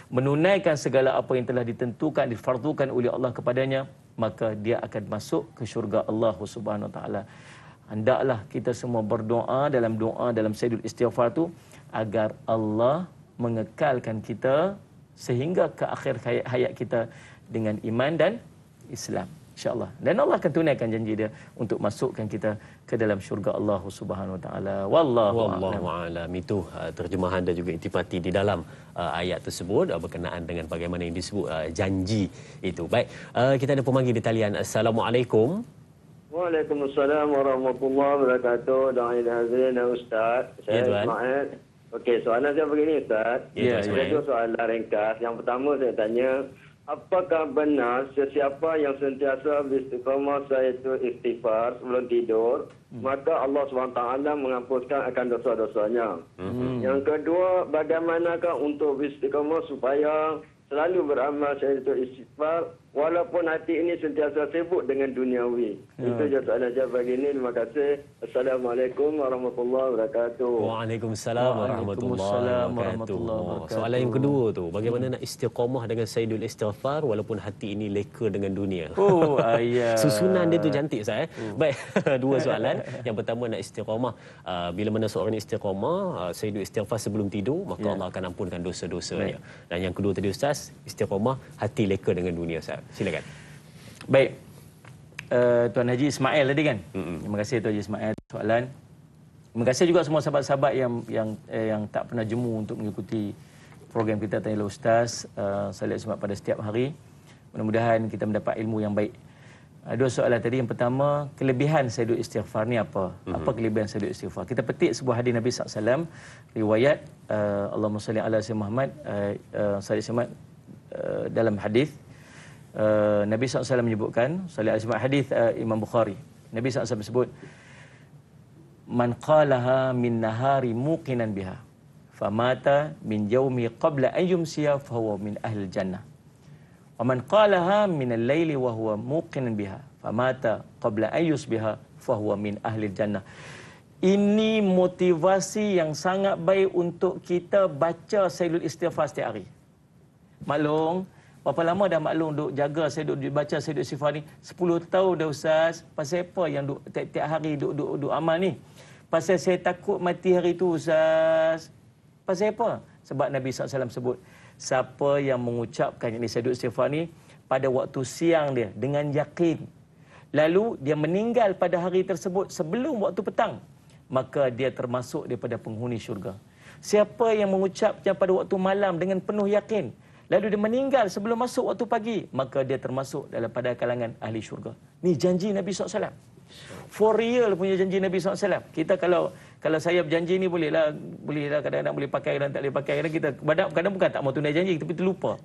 menunaikan segala apa yang telah ditentukan, difardukan oleh Allah kepadanya, maka dia akan masuk ke syurga Allah Subhanahu wa taala. Hendaklah kita semua berdoa dalam Sayyidul Istighfar tu agar Allah mengekalkan kita sehingga ke akhir hayat kita dengan iman dan Islam. InsyaAllah. Dan Allah akan tunaikan janji dia untuk masukkan kita ke dalam syurga Allah Subhanahu Wa Taala. Wallahu a'lam. Itu terjemahan dan juga intisari di dalam ayat tersebut berkenaan dengan bagaimana yang disebut janji itu. Baik, kita ada pemanggil di talian. Assalamualaikum. Waalaikumsalam warahmatullahi wabarakatuh. Da'il hazin Ustaz. Ya, Saya Tuan. Ismail. Okey, soalan saya begini Ustaz. Ya, Tuan Saya Ismail. ada soalan ringkas. Yang pertama saya tanya, apakah benar sesiapa yang sentiasa beristiqamah iaitu istighfar sebelum tidur, maka Allah SWT menghapuskan akan dosa-dosanya? Yang kedua, bagaimanakah untuk beristiqamah supaya selalu beramal iaitu istighfar walaupun hati ini sentiasa sibuk dengan duniawi? Itu je soalan saya pagi ini. Terima kasih. Assalamualaikum warahmatullahi wabarakatuh. Waalaikumsalam warahmatullahi wabarakatuh. Soalan yang kedua tu, bagaimana nak istiqamah dengan sayyidul istighfar walaupun hati ini leka dengan dunia? Oh, ayat. Susunan dia tu cantik saya. Baik, dua soalan. Yang pertama nak istiqamah. Bila mana seorang istiqamah, sayyidul istighfar sebelum tidur, maka Allah akan ampunkan dosa-dosanya. Dan yang kedua tadi Ustaz, istiqamah hati leka dengan dunia. Ustaz, silakan. Baik. Tuan Haji Ismail tadi kan? Terima kasih Tuan Haji Ismail soalan. Terima kasih juga semua sahabat-sahabat yang tak pernah jemu untuk mengikuti program kita Tanya Ustaz Salih Jumaat pada setiap hari. Mudah-mudahan kita mendapat ilmu yang baik. Dua soalan tadi. Yang pertama, kelebihan sayyidul istighfar ni apa? Apa kelebihan sayyidul istighfar? Kita petik sebuah hadis Nabi SAW, riwayat Allahumma salli ala sayyidina Muhammad, Salih Jumaat dalam hadis Nabi SAW menyebutkan, salih alaihi hadis Imam Bukhari. Nabi SAW sebut, man qalaha min nahari muqinan biha famata min yaumi qabla an yumsiya fahuwa min ahli jannah. Wa man qalaha min al-laili wa huwa muqinan biha famata qabla an yusbiha fahuwa min ahli jannah. Ini motivasi yang sangat baik untuk kita baca sayyidul istighfar setiap hari. Maklum, berapa lama dah maklum duk jaga saya duk baca sayyidul istighfar ni? 10 tahun dah Ustaz. Pasal apa yang duk tiap hari duk amal ni? Pasal saya takut mati hari tu Ustaz. Pasal apa? Sebab Nabi SAW sebut, siapa yang mengucapkan ini sayyidul istighfar ni pada waktu siang dia dengan yakin, lalu dia meninggal pada hari tersebut sebelum waktu petang, maka dia termasuk daripada penghuni syurga. Siapa yang mengucapnya pada waktu malam dengan penuh yakin, lalu dia meninggal sebelum masuk waktu pagi, maka dia termasuk pada kalangan ahli syurga. Ni janji Nabi SAW. For real punya janji Nabi SAW. Kita kalau saya berjanji ni bolehlah kadang-kadang boleh pakai dan tak boleh pakai. Kadang bukan tak mau tunai janji, tapi terlupa.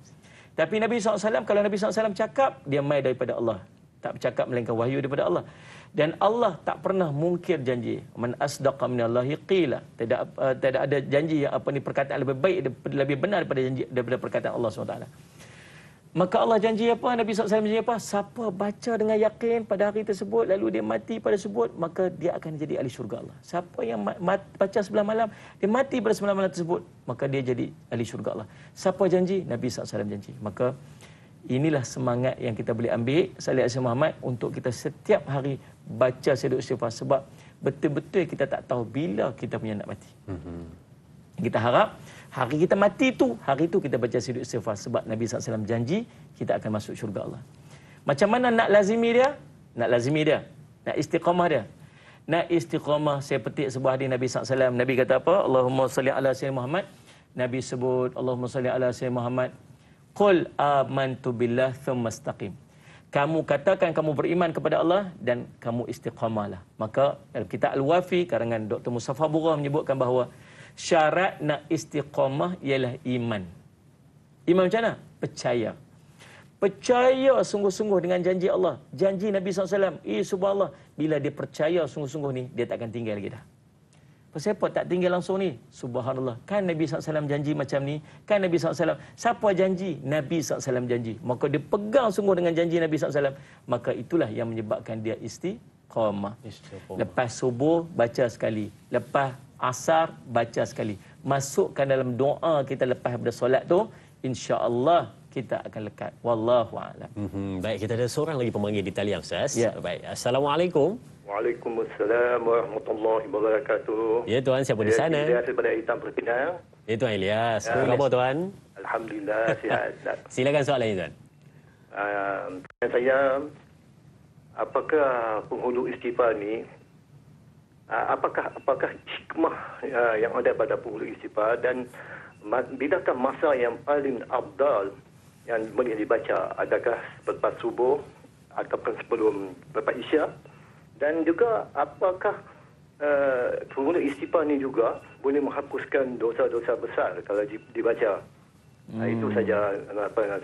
Tapi Nabi SAW, kalau Nabi SAW cakap, dia mai daripada Allah. Tak bercakap melainkan wahyu daripada Allah. Dan Allah tak pernah mungkir janji. Man asdaqa minallahi qila. Tidak ada janji yang perkataan lebih baik, lebih benar daripada perkataan Allah SWT. Maka Allah janji apa? Nabi SAW janji apa? Siapa baca dengan yakin pada hari tersebut, lalu dia mati pada tersebut, maka dia akan jadi ahli syurga Allah. Siapa yang baca sebelah malam, dia mati pada sebelah malam tersebut, maka dia jadi ahli syurga Allah. Siapa janji? Nabi SAW janji. Maka inilah semangat yang kita boleh ambil Salih Alaihi Muhammad untuk kita setiap hari baca sayyidul istighfar, sebab betul-betul kita tak tahu bila kita punya nak mati. Kita harap hari kita mati tu, hari tu kita baca sayyidul istighfar, sebab Nabi SAW janji kita akan masuk syurga Allah. Macam mana nak lazimi dia? Nak istiqamah dia. Nak istiqamah, saya petik sebuah hadis Nabi SAW. Nabi kata apa? Allahumma salli ala sayyidina Muhammad. Nabi sebut Allahumma salli ala sayyidina Muhammad. Qul amantu billah thumma istaqim. Kamu katakan kamu beriman kepada Allah dan kamu istiqamahlah. Maka dalam kitab Al-Wafi karangan Dr. Mustafa Burah menyebutkan bahawa syarat nak istiqamah ialah iman. Iman macam mana? Percaya. Percaya sungguh-sungguh dengan janji Allah. Janji Nabi SAW. Subhanallah. Bila dia percaya sungguh-sungguh ni, dia takkan tinggal lagi dah. Pasal apa tak tinggal langsung ni? Subhanallah. Kan Nabi SAW janji macam ni? Kan Nabi SAW. Siapa janji? Nabi SAW janji. Maka dia pegang sungguh dengan janji Nabi SAW. Maka itulah yang menyebabkan dia istiqamah. Lepas subuh, baca sekali. Lepas asar, baca sekali. Masukkan dalam doa kita lepas daripada solat tu, insya-Allah kita akan lekat. Wallahu a'lam. Baik, kita ada seorang lagi pemanggil di talian Ustaz. Ya. Baik. Assalamualaikum. Waalaikumsalam warahmatullahi wabarakatuh. Ya tuan, siapa di sana? Ilyas daripada Hitam Perpinang. Ya tuan Ilyas. Apa khabar tuan? Alhamdulillah sihat. Silakan soalannya tuan. Saya apakah penghulu istighfar ni, apakah hikmah yang ada pada penghulu istighfar, dan bilakah masa yang paling afdal yang boleh dibaca? Adakah selepas subuh ataupun sebelum lepas isyak? Dan juga apakah penghulu istighfar ni juga boleh menghapuskan dosa-dosa besar kalau dibaca? Itu saja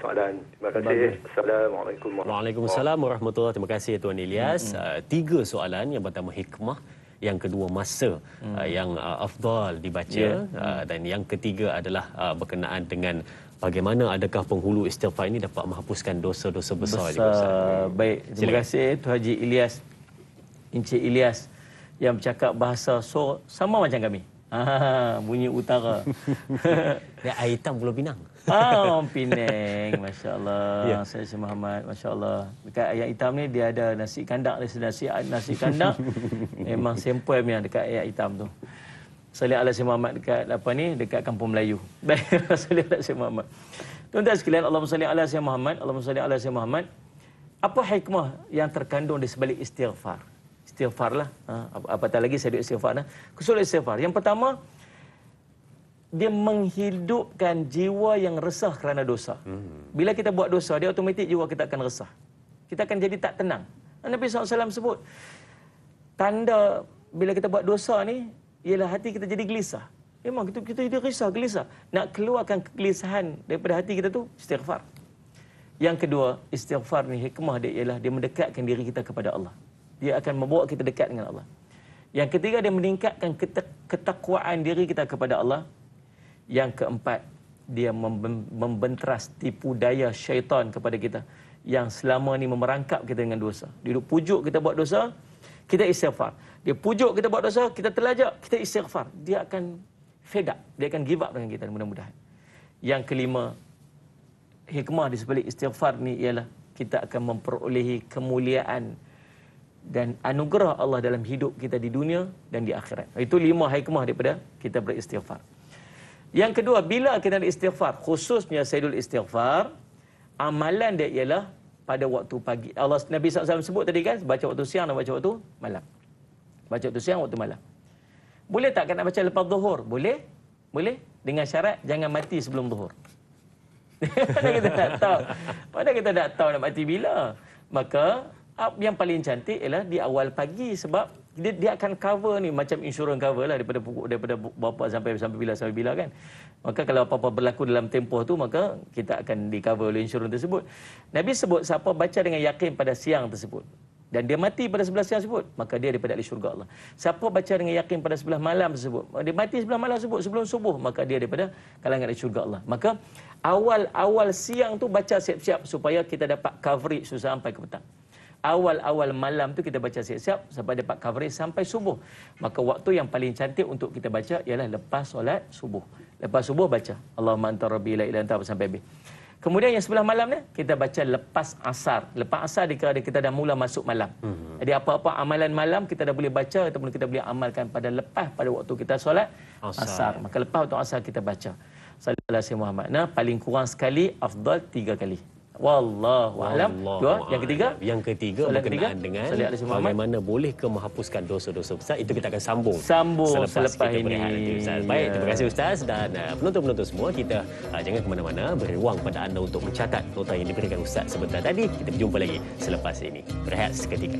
soalan. Terima kasih. Assalamualaikum Waalaikumsalam warahmatullahi. Terima kasih Tuan Ilyas. 3 soalan. Yang pertama hikmah, yang kedua masa yang afdal dibaca, dan yang ketiga adalah berkenaan dengan bagaimana adakah penghulu istighfar ini dapat menghapuskan dosa-dosa besar. Baik, terima kasih Tuan Haji Ilyas, Encik Ilyas, yang bercakap bahasa sama macam kami. Bunyi utara. Dia air hitam Pulau Pinang. Orang Penang, Masya Allah. Ya. Saya Syed Muhammad, Masya Allah. Dekat ayat hitam ni dia ada nasi kandak. Nasi kandak memang sempoi punya dekat ayat hitam tu. Salih ala Syed Muhammad dekat apa ni? Dekat Kampung Melayu. Baik, salih ala Syed Muhammad. Tuan-tuan sekalian, Allahumma salli ala Syed Muhammad, Allahumma salli ala Syed Muhammad. Apa hikmah yang terkandung di sebalik istighfar? Istighfarlah. Apatah lagi saya duduk istighfar. Kesul istighfar. Yang pertama, dia menghidupkan jiwa yang resah kerana dosa. Bila kita buat dosa, dia automatik jiwa kita akan resah. Kita akan jadi tak tenang. Nabi SAW sebut, tanda bila kita buat dosa ni, ialah hati kita jadi gelisah. Memang kita jadi risau, gelisah. Nak keluarkan kegelisahan daripada hati kita tu, istighfar. Yang kedua, istighfar ni hikmah dia ialah dia mendekatkan diri kita kepada Allah. Dia akan membawa kita dekat dengan Allah. Yang ketiga, dia meningkatkan ketakwaan diri kita kepada Allah. Yang keempat, dia membenteras tipu daya syaitan kepada kita yang selama ni memerangkap kita dengan dosa. Dia duduk pujuk kita buat dosa, kita istighfar. Dia pujuk kita buat dosa, kita terlajak, kita istighfar. Dia akan fed up, dia akan give up dengan kita mudah-mudahan. Yang kelima, hikmah di sebalik istighfar ni ialah kita akan memperolehi kemuliaan dan anugerah Allah dalam hidup kita di dunia dan di akhirat. Itu 5 hikmah daripada kita beristighfar. Yang kedua, bila kita nak istighfar, khususnya Sayyidul Istighfar, amalan dia ialah pada waktu pagi. Nabi SAW sebut tadi kan, baca waktu siang dan baca waktu malam. Baca waktu siang, waktu malam. Boleh tak nak baca lepas zuhur? Boleh. Boleh. Dengan syarat, jangan mati sebelum zuhur. Padahal kita tak tahu. Padahal kita tak tahu nak mati bila. Maka, yang paling cantik ialah di awal pagi, sebab dia akan cover ni macam insurans cover lah daripada berapa sampai bila kan. Maka kalau apa-apa berlaku dalam tempoh tu, maka kita akan di cover oleh insurans tersebut. Nabi sebut siapa baca dengan yakin pada siang tersebut dan dia mati pada sebelah siang tersebut, maka dia daripada ahli syurga Allah. Siapa baca dengan yakin pada sebelah malam tersebut, dia mati sebelah malam tersebut sebelum subuh, maka dia daripada kalangan ahli syurga Allah. Maka awal siang tu baca siap-siap supaya kita dapat coverage sampai ke petang. Awal malam tu kita baca siap-siap sampai dapat coverage sampai subuh. Maka waktu yang paling cantik untuk kita baca ialah lepas solat subuh. Lepas subuh baca Allahumma anta rabbi la ilaha illa anta sampai habis. Kemudian yang sebelah malam ni kita baca lepas asar. Lepas asar dikira kita dah mula masuk malam. Jadi apa-apa amalan malam kita dah boleh baca ataupun kita boleh amalkan pada waktu kita solat asar. Maka lepas waktu asar kita baca sallallahu alaihi Muhammad. Nah, paling kurang sekali afdal 3 kali. Wallahu a'lam. Yang ketiga berkenaan dengan bagaimana bolehkah menghapuskan dosa-dosa besar. Itu kita akan sambung selepas kita berehat nanti, Ustaz. Baik, terima kasih Ustaz, dan penonton-penonton semua, kita jangan ke mana-mana, beri ruang pada anda untuk mencatat nota yang diberikan Ustaz sebentar tadi. Kita berjumpa lagi selepas ini. Berehat seketika.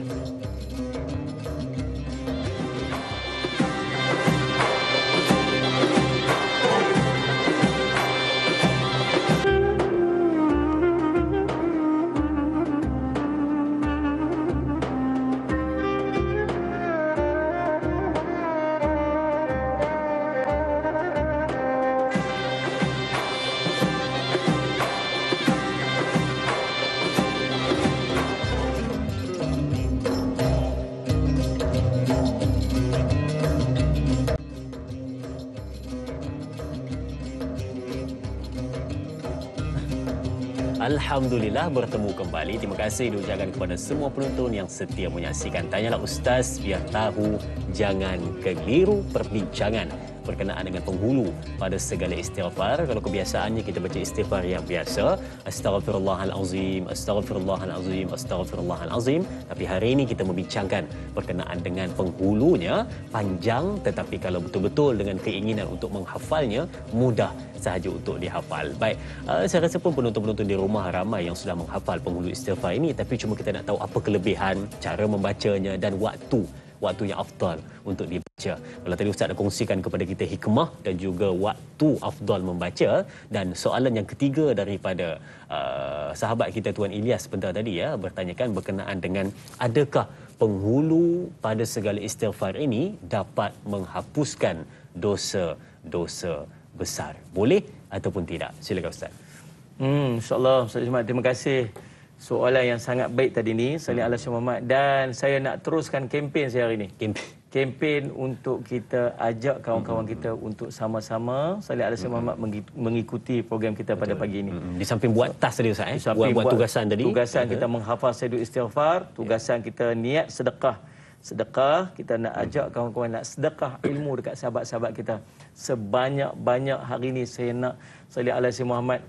Alhamdulillah bertemu kembali. Terima kasih diucapkan kepada semua penonton yang setia menyaksikan Tanyalah Ustaz, biar tahu jangan keliru perbincangan berkenaan dengan penghulu pada segala istighfar. Kalau kebiasaannya kita baca istighfar yang biasa, astaghfirullahalazim, astaghfirullahalazim, astaghfirullahalazim, tapi hari ini kita membincangkan berkenaan dengan penghulunya, panjang, tetapi kalau betul-betul dengan keinginan untuk menghafalnya, mudah sahaja untuk dihafal. Baik, saya rasa pun penonton-penonton di rumah ramai yang sudah menghafal penghulu istighfar ini, tapi cuma kita nak tahu apa kelebihan, cara membacanya dan waktu yang afdal untuk dibaca. Kalau tadi Ustaz dah kongsikan kepada kita hikmah dan juga waktu afdal membaca, dan soalan yang ketiga daripada sahabat kita Tuan Ilyas sebentar tadi bertanyakan berkenaan dengan adakah penghulu pada segala istighfar ini dapat menghapuskan dosa-dosa besar. Boleh ataupun tidak? Silakan Ustaz. InsyaAllah Ustaz Ismail, terima kasih. Soalan yang sangat baik tadi ni, salih ala Muhammad, dan saya nak teruskan kempen saya hari ni. Kempen untuk kita ajak kawan-kawan kita untuk sama-sama salih ala Muhammad mengikuti program kita pada pagi ini. Di samping buat tas tadi Ustaz, buat tugasan tadi. Tugasan kita menghafal Sayyidul Istighfar, tugasan kita niat sedekah. Sedekah, kita nak ajak kawan-kawan nak sedekah ilmu dekat sahabat-sahabat kita. Sebanyak-banyak hari ni saya nak salih ala Muhammad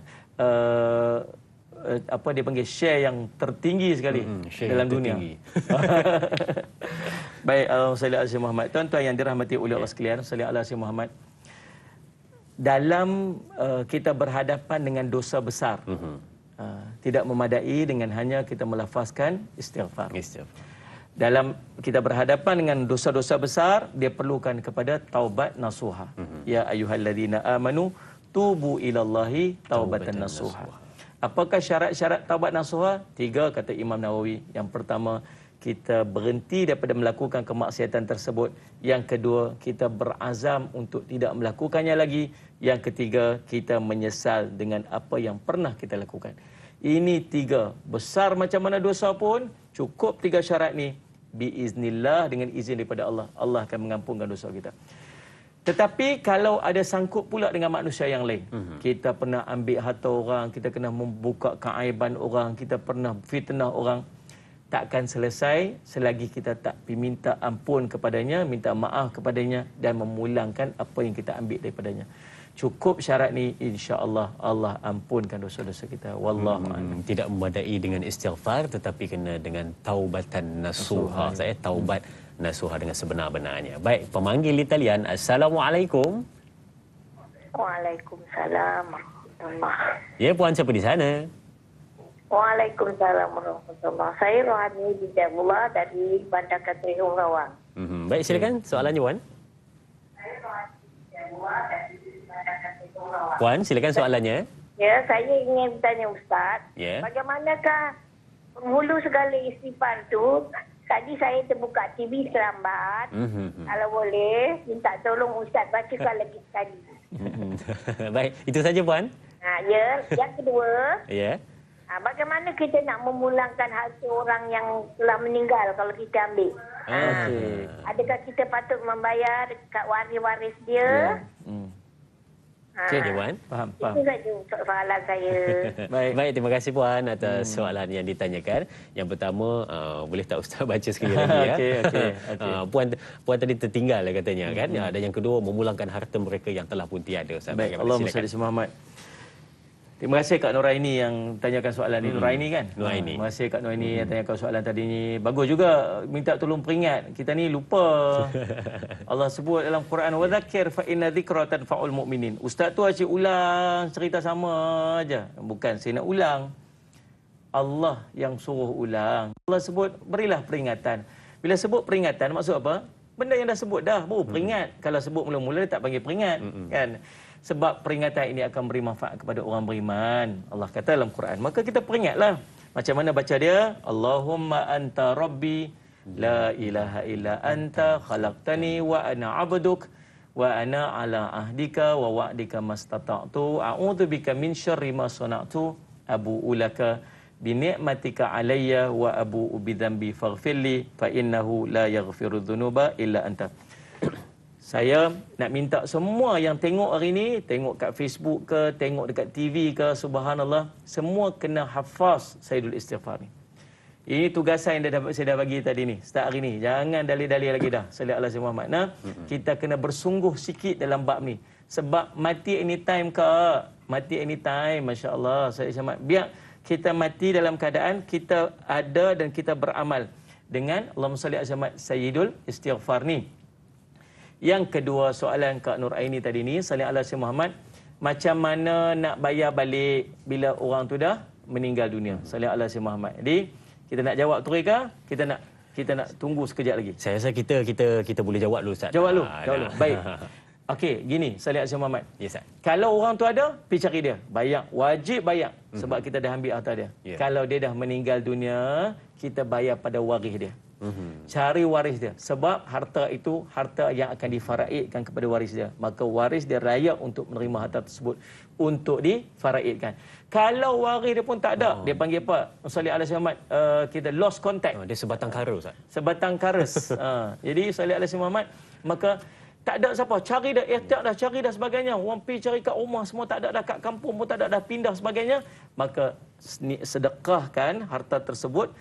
apa dia panggil, share yang tertinggi sekali dalam dunia. Baik, salli ala Muhammad. Tuan-tuan yang dirahmati oleh Allah sekalian, salli ala Muhammad. Dalam kita berhadapan dengan dosa besar, tidak memadai dengan hanya kita melafazkan istighfar. Dalam kita berhadapan dengan dosa-dosa besar, dia perlukan kepada taubat nasuha. Ya ayyuhalladzina amanu tubu ilallahi taubatan nasuha. Apakah syarat-syarat taubat nasuha? 3 kata Imam Nawawi. Yang pertama, kita berhenti daripada melakukan kemaksiatan tersebut. Yang kedua, kita berazam untuk tidak melakukannya lagi. Yang ketiga, kita menyesal dengan apa yang pernah kita lakukan. Ini 3. Besar macam mana dosa pun, cukup 3 syarat ni. Biiznillah, dengan izin daripada Allah, Allah akan mengampunkan dosa kita. Tetapi kalau ada sangkut pula dengan manusia yang lain, kita pernah ambil harta orang, kita kena membuka keaiban orang, kita pernah fitnah orang, takkan selesai selagi kita tak minta ampun kepadanya, minta maaf kepadanya dan memulangkan apa yang kita ambil daripadanya. Cukup syarat ni, insya-Allah Allah ampunkan dosa-dosa kita. Wallahu a'lam. Tidak memadai dengan istighfar, tetapi kena dengan taubatan nasuha. Saya taubat nasuha dengan sebenar-benarnya. Baik, pemanggil di talian. Assalamualaikum. Waalaikumsalam warahmatullahi. Ya, puan siapa di sana? Waalaikumsalam warahmatullahi. Saya Rohani Bidabullah dari Bandar Katri Rawang. Baik, silakan soalannya Puan. Saya Rohani Bidabullah dari Bandar Katri Rawang. Puan, silakan soalannya. Ya, saya ingin bertanya Ustaz, bagaimanakah penghulu segala istighfar tu? Tadi saya terbuka TV selambat. Kalau boleh, minta tolong Ustaz bacakan lagi sekali. Baik, itu saja Puan. Ya, yang kedua, bagaimana kita nak memulangkan harta orang yang telah meninggal kalau kita ambil? Adakah kita patut membayar dekat waris-waris dia? Okey, Puan. Faham. Itu saja soalan saya. Baik, terima kasih Puan atas soalan yang ditanyakan. Yang pertama, boleh tak Ustaz baca sekali lagi Okey. Puan tadi tertinggal katanya kan. Dan yang kedua, memulangkan harta mereka yang telah pun tiada. Baik, Allahumma salli Muhammad. Terima kasih Kak Nuraini yang tanyakan soalan ni. Nuraini kan? Nuraini. Terima kasih Kak Nuraini yang tanyakan soalan tadi ni. Bagus juga minta tolong peringat. Kita ni lupa. Allah sebut dalam Quran, wa dzakir fa inna dzikra tanfa'ul mu'minin. Ustaz tu asyik ulang cerita sama aja. Bukan saya nak ulang. Allah yang suruh ulang. Allah sebut berilah peringatan. Bila sebut peringatan maksud apa? Benda yang dah sebut dah baru peringat. Kalau sebut mula-mula dia tak panggil peringat, kan? Sebab peringatan ini akan beri manfaat kepada orang beriman. Allah kata dalam Quran. Maka kita peringatlah. Macam mana baca dia? Allahumma anta rabbi la ilaha illa anta khalaqtani wa ana 'abduk wa ana 'ala ahdika wa wa'dika mastata'tu a'udzubika min syarri ma sana'tu abu'u laka bi ni'matika 'alayya wa abu'u bi dhanbi faghfirli fa innahu la yaghfiru dhunuba illa anta. Saya nak minta semua yang tengok hari ni, tengok kat Facebook ke, tengok dekat TV ke, subhanallah, semua kena hafaz Sayyidul Istighfar ni. Ini tugasan yang saya dah bagi tadi ni. Start hari ni. Jangan dalih-dalih lagi dah. Sallallahu alaihi Muhammad. Nah, kita kena bersungguh sikit dalam bab ni. Sebab mati anytime ke? Mati anytime, masya-Allah. Saya Ahmad. Biar kita mati dalam keadaan kita ada dan kita beramal dengan Allahumma salli ala Muhammad sayyidul istighfar ni. Yang kedua soalan Kak Nur Aini tadi ni, salli ala Muhammad, macam mana nak bayar balik bila orang tu dah meninggal dunia? Salli ala Muhammad. Jadi kita nak jawab tu ke? Kita nak tunggu sekejap lagi. Saya rasa kita boleh jawab dulu Ustaz. Jawab dulu. Baik. Okey, gini Salli ala Muhammad. Ya Ustaz. Kalau orang tu ada, pergi cari dia. Bayar, wajib bayar sebab kita dah ambil harta dia. Ya. Kalau dia dah meninggal dunia, kita bayar pada waris dia. Cari waris dia. Sebab harta itu harta yang akan difaraidkan kepada waris dia. Maka waris dia layak untuk menerima harta tersebut untuk difaraidkan. Kalau waris dia pun tak ada, dia panggil apa? Salli ala Muhammad, kita lost contact. Dia sebatang kara Ustaz. Sebatang karas. Jadi salli ala Muhammad, maka tak ada siapa, cari dah, ikhtiar dah, cari dah sebagainya. Orang pergi cari kat rumah semua tak ada dah, kat kampung pun tak ada dah, pindah sebagainya. Maka sedekahkan harta tersebut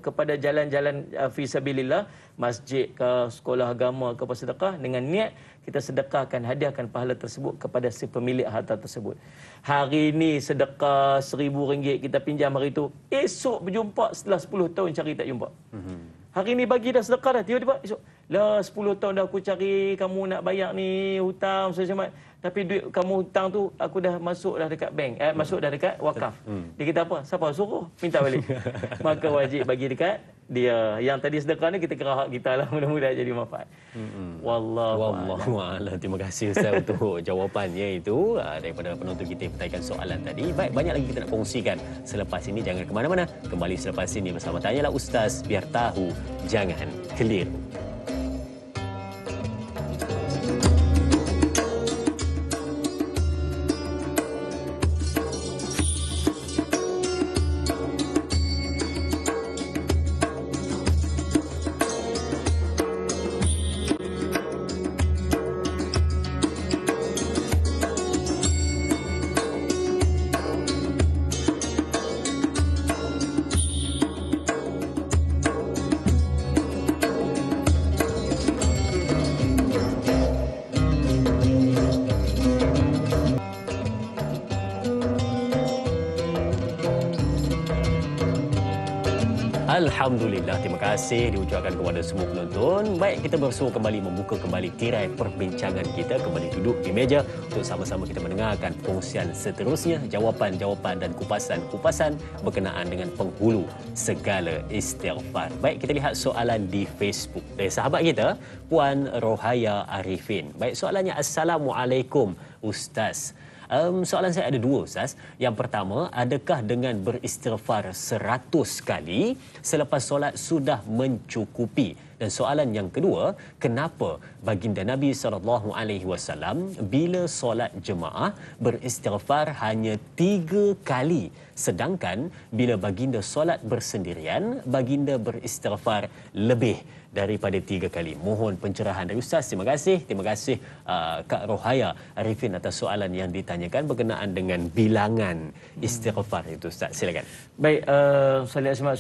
kepada jalan-jalan fi sabilillah, masjid ke, sekolah agama ke, apa sedekah dengan niat kita sedekahkan, hadiahkan pahala tersebut kepada si pemilik harta tersebut. Hari ni sedekah RM1,000 kita pinjam hari tu, esok berjumpa setelah 10 tahun cari tak jumpa. Hari ni bagi dah sedekah dah, tiba-tiba esok, lah 10 tahun dah aku cari kamu nak bayar ni hutang Ustaz, tapi duit kamu hutang tu aku dah masuk dah dekat bank, masuk dah dekat wakaf. Dia kata apa? Siapa suruh? Minta balik. Maka wajib bagi dekat dia. Yang tadi sedekah ni kita kira hak kita lah, mudah-mudahan jadi manfaat. Wallahu a'lam. Terima kasih Ustaz untuk jawapannya itu daripada penonton kita yang bertanyakan soalan tadi. Baik, banyak lagi kita nak kongsikan selepas ini. Jangan ke mana-mana. Kembali selepas ini bersama Tanyalah Ustaz, biar tahu jangan keliru. Alhamdulillah, terima kasih diucapkan kepada semua penonton. Baik, kita bersua kembali membuka kembali tirai perbincangan kita, kembali duduk di meja untuk sama-sama kita mendengarkan perkongsian seterusnya, jawapan-jawapan dan kupasan-kupasan berkenaan dengan penghulu segala istighfar. Baik, kita lihat soalan di Facebook dari sahabat kita, Puan Rohaya Arifin. Baik, soalannya, Assalamualaikum Ustaz. Soalan saya ada dua Ustaz. Yang pertama, adakah dengan beristighfar 100 kali selepas solat sudah mencukupi? Dan soalan yang kedua, kenapa baginda Nabi SAW bila solat jemaah beristighfar hanya 3 kali, sedangkan bila baginda solat bersendirian, baginda beristighfar lebih daripada 3 kali? Mohon pencerahan dari Ustaz. Terima kasih Kak Rohaya Arifin atas soalan yang ditanyakan berkenaan dengan bilangan istighfar itu Ustaz. Silakan. Baik,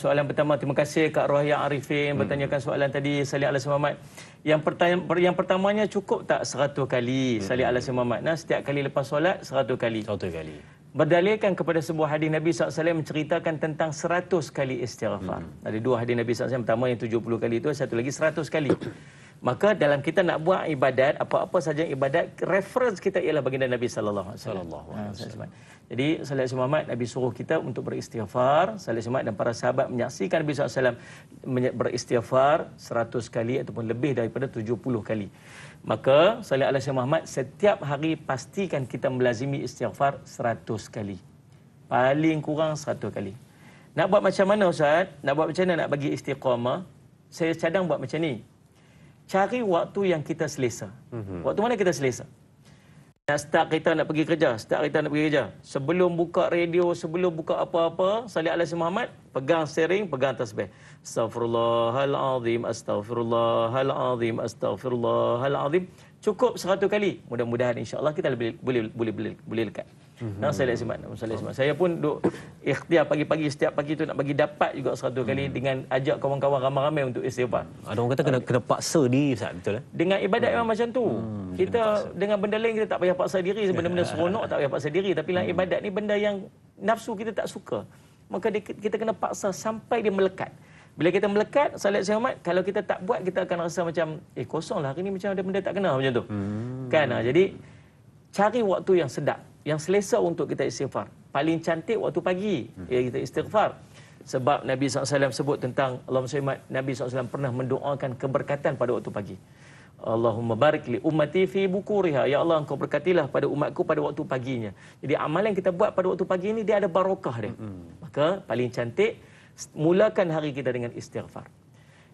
soalan pertama, terima kasih Kak Rohaya Arifin bertanyakan soalan tadi. Salli ala Muhammad. Yang pertamanya, cukup tak 100 kali salli ala Muhammad? Nah, setiap kali lepas solat 100 kali. 100 kali. Berdalilkan kepada sebuah hadis Nabi SAW menceritakan tentang 100 kali istighfar. Ada 2 hadis Nabi SAW. Pertama yang 70 kali itu, satu lagi 100 kali. Maka dalam kita nak buat ibadat, apa-apa saja ibadat, reference kita ialah baginda Nabi SAW. Jadi sallallahu alaihi Muhammad, Nabi suruh kita untuk beristighfar. Sallallahu alaihi Muhammad dan para sahabat menyaksikan Nabi SAW beristighfar 100 kali ataupun lebih daripada 70 kali. Maka sallallahu alaihi Muhammad, setiap hari pastikan kita melazimi istighfar 100 kali. Paling kurang 100 kali. Nak buat macam mana Ustaz? Nak buat macam mana nak bagi istiqamah? Saya cadang buat macam ni. Cari waktu yang kita selesa. Waktu mana kita selesa? Start kita nak pergi kerja, sebelum buka radio, sebelum buka apa-apa, salli ala Muhammad, pegang steering, pegang tasbih. Astaghfirullahalazim, astaghfirullahalazim, astaghfirullahalazim. Cukup 100 kali. Mudah-mudahan insya-Allah kita boleh lekat. Salat Jumaat. Saya pun duk ikhtiar pagi-pagi setiap pagi tu nak bagi dapat juga 100 kali dengan ajak kawan-kawan ramai-ramai untuk istighfar. Ada orang kata kena paksa diri, Ustaz, betul? Dengan ibadat memang macam tu. Kita dengan benda lain kita tak payah paksa diri, benda-benda seronok tak payah paksa diri, tapi dalam ibadat ni benda yang nafsu kita tak suka. Maka kita kena paksa sampai dia melekat. Bila kita melekat, salat Jumaat, kalau kita tak buat, kita akan rasa macam, kosonglah hari ni, macam ada benda tak kena macam tu. Kan? Jadi, cari waktu yang sedap, yang selesa untuk kita istighfar. Paling cantik waktu pagi, kita istighfar. Sebab Nabi SAW sebut tentang, Allahumma salli, Nabi SAW pernah mendoakan keberkatan pada waktu pagi. Allahumma barik li ummati fi bukuriha. Ya Allah, engkau berkatilah pada umatku pada waktu paginya. Jadi, amalan yang kita buat pada waktu pagi ni, dia ada barakah dia. Maka, paling cantik, mulakan hari kita dengan istighfar.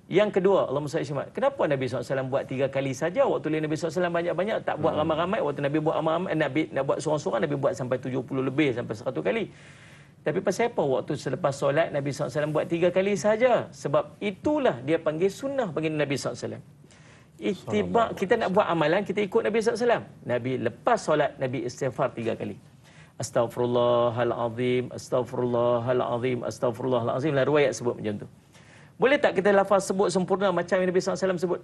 Yang kedua, Allahumma salli Muhammad. Kenapa Nabi SAW buat 3 kali saja? Waktu lain Nabi SAW banyak-banyak, tak buat ramai-ramai. Waktu Nabi buat ramai-ramai, Nabi nak buat seorang-seorang, Nabi buat sampai 70 lebih, sampai 100 kali. Tapi pasal apa? Waktu selepas solat, Nabi SAW buat 3 kali saja. Sebab itulah dia panggil sunnah bagi Nabi SAW. Ittiba, kita nak buat amalan, kita ikut Nabi SAW. Nabi lepas solat, Nabi istighfar 3 kali. Astaghfirullahalazim, astaghfirullahalazim, astaghfirullahalazim. Lah riwayat sebut macam tu. Boleh tak kita lafaz sebut sempurna macam yang Nabi SAW sebut?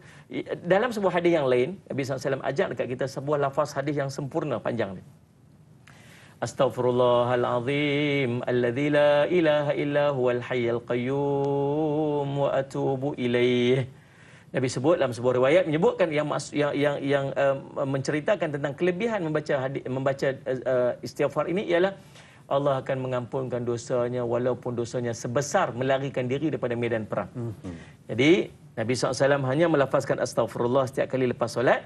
Dalam sebuah hadis yang lain, Nabi SAW ajak dekat kita sebuah lafaz hadis yang sempurna, panjang ni. Astaghfirullahalazim, alladzi la ilaha illa huwal hayyul qayyum wa atubu ilaih. Nabi sebut dalam sebuah riwayat menyebutkan yang menceritakan tentang kelebihan membaca istighfar ini ialah Allah akan mengampunkan dosanya walaupun dosanya sebesar melarikan diri daripada medan perang. Jadi Nabi SAW hanya melafazkan astaghfirullah setiap kali lepas solat,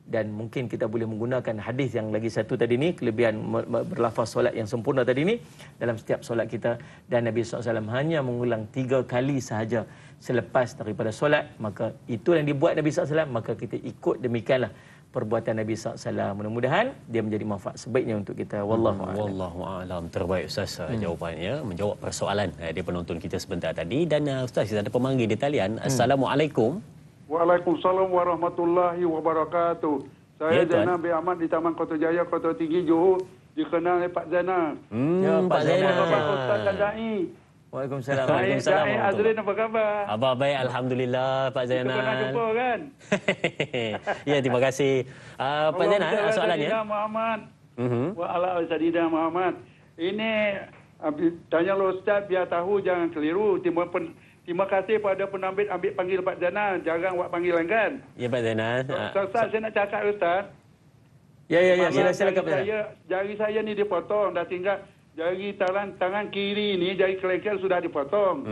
dan mungkin kita boleh menggunakan hadis yang lagi satu tadi ni, kelebihan berlafaz solat yang sempurna tadi ni dalam setiap solat kita, dan Nabi SAW hanya mengulang 3 kali sahaja selepas daripada solat. Maka itu yang dibuat Nabi SAW, maka kita ikut demikianlah perbuatan Nabi SAW. Mudah-mudahan dia menjadi manfaat sebaiknya untuk kita. Wallahu a'lam. Wallahu a'lam. Terbaik Ustaz jawapannya, menjawab persoalan dia penonton kita sebentar tadi. Dan Ustaz, kita ada pemanggil di talian. Assalamualaikum. Waalaikumsalam warahmatullahi wabarakatuh. Saya Zainal bin Ahmad di Taman Kota Jaya, Kota Tinggi, Johor. Dikenal oleh Pak Zainal. Pak Zainal. Ustaz dan Da'i. Waalaikumsalam. Waalaikumsalam. Azrin, apa khabar? Abah baik, alhamdulillah Pak Zainal. Kita pernah jumpa kan? Ya, terima kasih. Pak Zainal, soalannya. Muhammad. Wa ala Sadida Muhammad. Ini tanya lo Ustaz biar tahu, jangan keliru. Terima kasih pada penambil ambil panggil Pak Zainal. Jarang buat panggilan kan? Ya Pak Zainal. Ustaz, saya nak cakap Ustaz. Ya. Silakan Pak Zainal. Jari saya ni dipotong. Dah tinggal jari tangan kiri ni, jari kelingking sudah dipotong.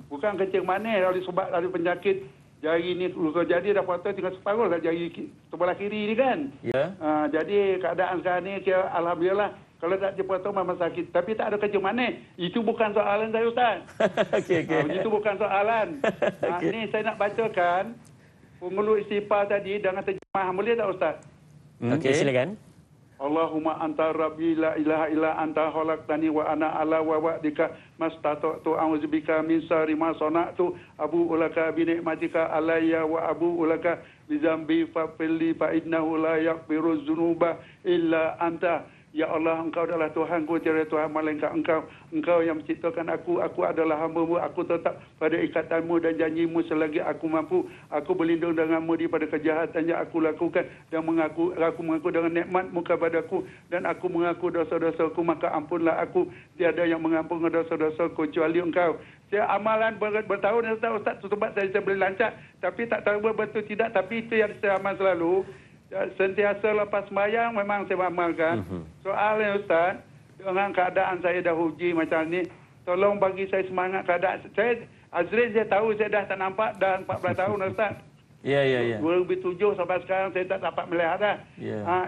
Bukan kecil manis sebab dari penyakit jari ni luka jadi dah potong, tinggal separuh lah jari sebelah kiri ni kan. Ya. Jadi keadaan sekarang ni alhamdulillah, kalau tak dipotong memang sakit, tapi tak ada kecil manis. Itu bukan soalan saya Ustaz. Okey. Itu bukan soalan. Ni saya nak bacakan penghulu istighfar tadi dengan terjemah. Boleh tak Ustaz? Okey, silakan. Allahumma anta rabbi la ilaha illa anta khalaqtani wa ana ala wa'dika mastata'tu a'udzubika min syarri ma sana'tu abu ulaka bi ni'matika alayya wa abu ulaka bi dzambi fa'firli fa innahu la yaghfiru dzunuba illa anta. Ya Allah, Engkau adalah Tuhanku, tiada Tuhan melainkan Engkau. Engkau yang menciptakan aku adalah hamba-Mu. Aku tetap pada ikatan-Mu dan janji-Mu selagi aku mampu. Aku berlindung dengan-Mu daripada kejahatan yang aku lakukan, dan aku mengaku dengan nikmat-Mu kepadaku, dan aku mengaku dosa-dosaku, maka ampunlah aku. Tiada yang mengampunkan dosa-dosaku kecuali Engkau. Saya amalan bertahun Ustaz, sebab saya boleh lancar, tapi tak tahu betul tidak, tapi itu yang saya amal selalu. Sentiasa lepas sembahyang memang saya amalkan. Soalnya Ustaz, dengan keadaan saya dah uji macam ni, tolong bagi saya semangat keadaan. Saya, Azrin saya tahu saya dah tak nampak dah 14 tahun Ustaz. Ya. 2007 sampai sekarang saya tak dapat melihat dah.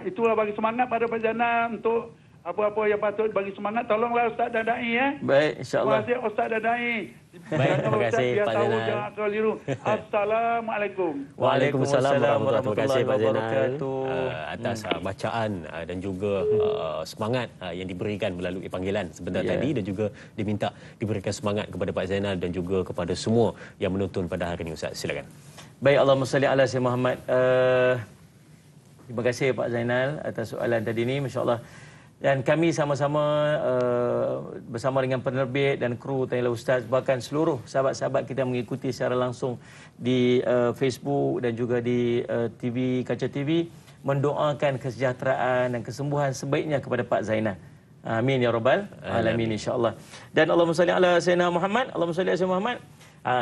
Itulah bagi semangat pada Pak Zainal untuk apa-apa yang patut bagi semangat. Tolonglah Ustaz dan Da'i ya. Baik, insya-Allah. Terima kasih Ustaz dan Da'i. Baik, terima kasih Pak Zainal. Assalamualaikum. Waalaikumsalam warahmatullahi wabarakatuh. Atas bacaan dan juga semangat yang diberikan melalui panggilan sebentar tadi, dan juga diminta diberikan semangat kepada Pak Zainal dan juga kepada semua yang menonton pada hari ini. Ustaz, silakan. Baik, Allahumma salli ala Sayyidina Muhammad. Terima kasih Pak Zainal atas soalan tadi ni, masya-Allah. Dan kami sama-sama bersama dengan penerbit dan kru Tanyalah Ustaz, bahkan seluruh sahabat-sahabat kita mengikuti secara langsung di Facebook dan juga di TV, kaca TV, mendoakan kesejahteraan dan kesembuhan sebaiknya kepada Pak Zainal. Amin ya rabbal alamin insya-Allah. Dan Allahumma salli ala sayyidina Muhammad, Allahumma salli ala sayyidina Muhammad.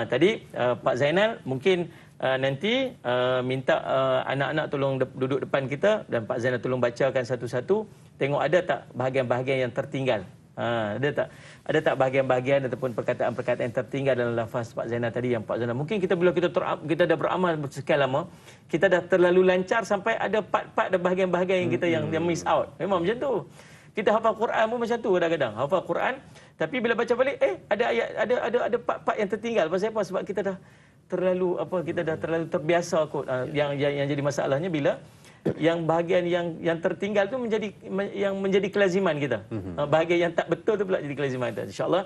Tadi Pak Zainal mungkin nanti minta anak-anak tolong duduk depan kita dan Pak Zainal tolong bacakan satu-satu, tengok ada tak bahagian-bahagian yang tertinggal. Ada tak bahagian-bahagian ataupun perkataan-perkataan yang tertinggal dalam lafaz Pak Zainal tadi yang Pak Zainal. Mungkin kita bila kita dah beramal sekian lama, kita dah terlalu lancar sampai ada part-part dan bahagian-bahagian yang kita yang miss out. Memang macam tu. Kita hafal Quran pun macam tu kadang-kadang. Hafal Quran tapi bila baca balik ada ayat ada part-part yang tertinggal. Pasal apa? Sebab kita dah terlalu terbiasa kot. Yang jadi masalahnya bila yang bahagian yang tertinggal tu menjadi kelaziman kita. Bahagian yang tak betul tu pula jadi kelaziman kita. Insya-Allah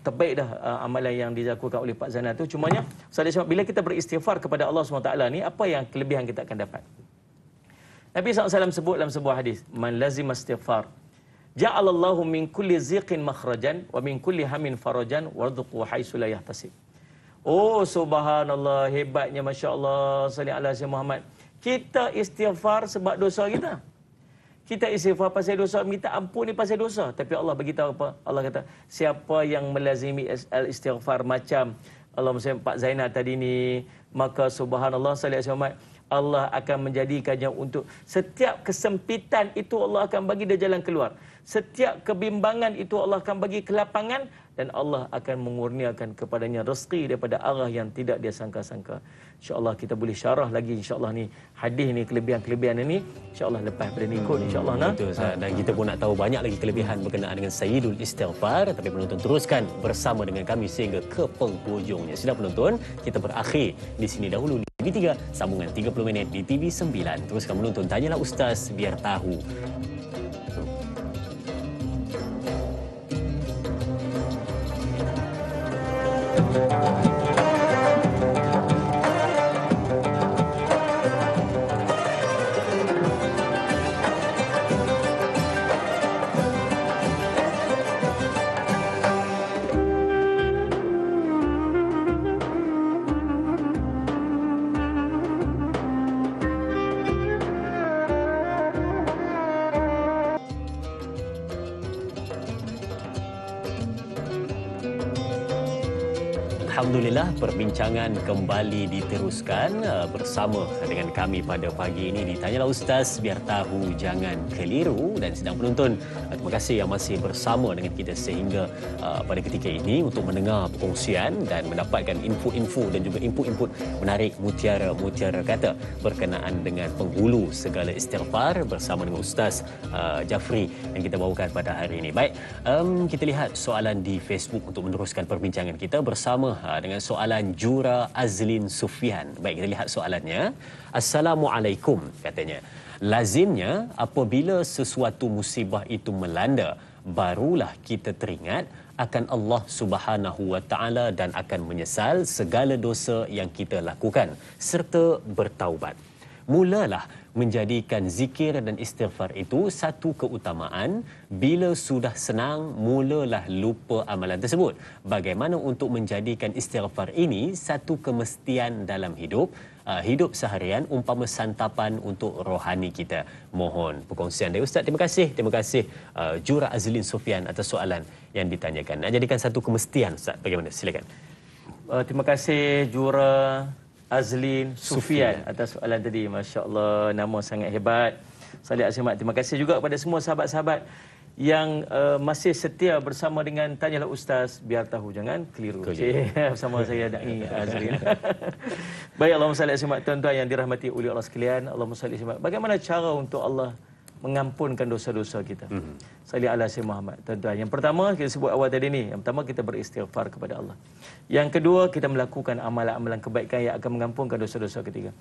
terbaik dah amalan yang dilakukan oleh Pak Zainal tu. Cumanya bila kita beristighfar kepada Allah SWT ni, apa yang kelebihan kita akan dapat? Nabi SAW sebut dalam sebuah hadis, man lazima istighfar ja'alallahu min kulli ziqin makhrajan wa min kulli hamin farajan warzuqhu haitsu la yahtasib. Oh subhanallah, hebatnya masya-Allah, salli ala sayyidina Muhammad. Kita istighfar sebab dosa kita. Kita istighfar pasal dosa, minta ampun ni pasal dosa. Tapi Allah beritahu apa? Allah kata, siapa yang melazimi al-istighfar macam Allahumma Pak Zainal tadi ni, maka subhanallah, salli ala sayyidina Muhammad, Allah akan menjadikannya untuk setiap kesempitan itu Allah akan bagi dia jalan keluar. Setiap kebimbangan itu Allah akan bagi kelapangan dan Allah akan mengurniakan kepadanya rezeki daripada arah yang tidak dia sangka-sangka. InsyaAllah kita boleh syarah lagi insyaAllah ni hadis ni, kelebihan-kelebihan ini insyaAllah lepas pada ni ikut insyaAllah. Betul, dan kita pun nak tahu banyak lagi kelebihan berkenaan dengan Sayyidul Istighfar. Tapi penonton teruskan bersama dengan kami sehingga ke penghujungnya. Sudah penonton, kita berakhir di sini dahulu di TV3, sambungan 30 minit di TV9. Teruskan menonton Tanyalah Ustaz biar tahu. Alhamdulillah, perbincangan kembali diteruskan bersama dengan kami pada pagi ini di Tanyalah Ustaz biar tahu jangan keliru. Dan sidang penonton, terima kasih yang masih bersama dengan kita sehingga pada ketika ini untuk mendengar perkongsian dan mendapatkan info-info dan juga input-input menarik mutiara-mutiara kata berkenaan dengan penghulu segala istighfar bersama dengan Ustaz Jafri yang kita bawakan pada hari ini. Baik, kita lihat soalan di Facebook untuk meneruskan perbincangan kita bersama dengan soalan Jura Azlin Sufian. Baik, kita lihat soalannya. Assalamualaikum, katanya. Lazimnya apabila sesuatu musibah itu melanda, barulah kita teringat akan Allah Subhanahu Wa Taala dan akan menyesal segala dosa yang kita lakukan serta bertaubat. Mulalah menjadikan zikir dan istighfar itu satu keutamaan. Bila sudah senang, mulalah lupa amalan tersebut. Bagaimana untuk menjadikan istighfar ini satu kemestian dalam hidup seharian, umpama santapan untuk rohani kita? Mohon perkongsian dari Ustaz. Terima kasih Jura Azlin Sufian atas soalan yang ditanyakan. Nak jadikan satu kemestian, Ustaz, bagaimana? Silakan. Terima kasih Jura Azlin Sufian atas soalan tadi. Masya Allah, nama sangat hebat. Salih Asimat. Terima kasih juga kepada semua sahabat-sahabat yang masih setia bersama dengan Tanyalah Ustaz biar tahu jangan keliru. Bersama saya Da'i Azlin. Baik, Allahumma salli Asimat. Tuan-tuan yang dirahmati oleh Allah sekalian, Allahumma salli Asimat. Bagaimana cara untuk Allah mengampunkan dosa-dosa kita? Salli ala sayyidina Muhammad. Tuan-tuan, yang pertama kita sebut awal tadi ni, yang pertama kita beristighfar kepada Allah. Yang kedua, kita melakukan amalan-amalan kebaikan yang akan mengampunkan dosa-dosa kita.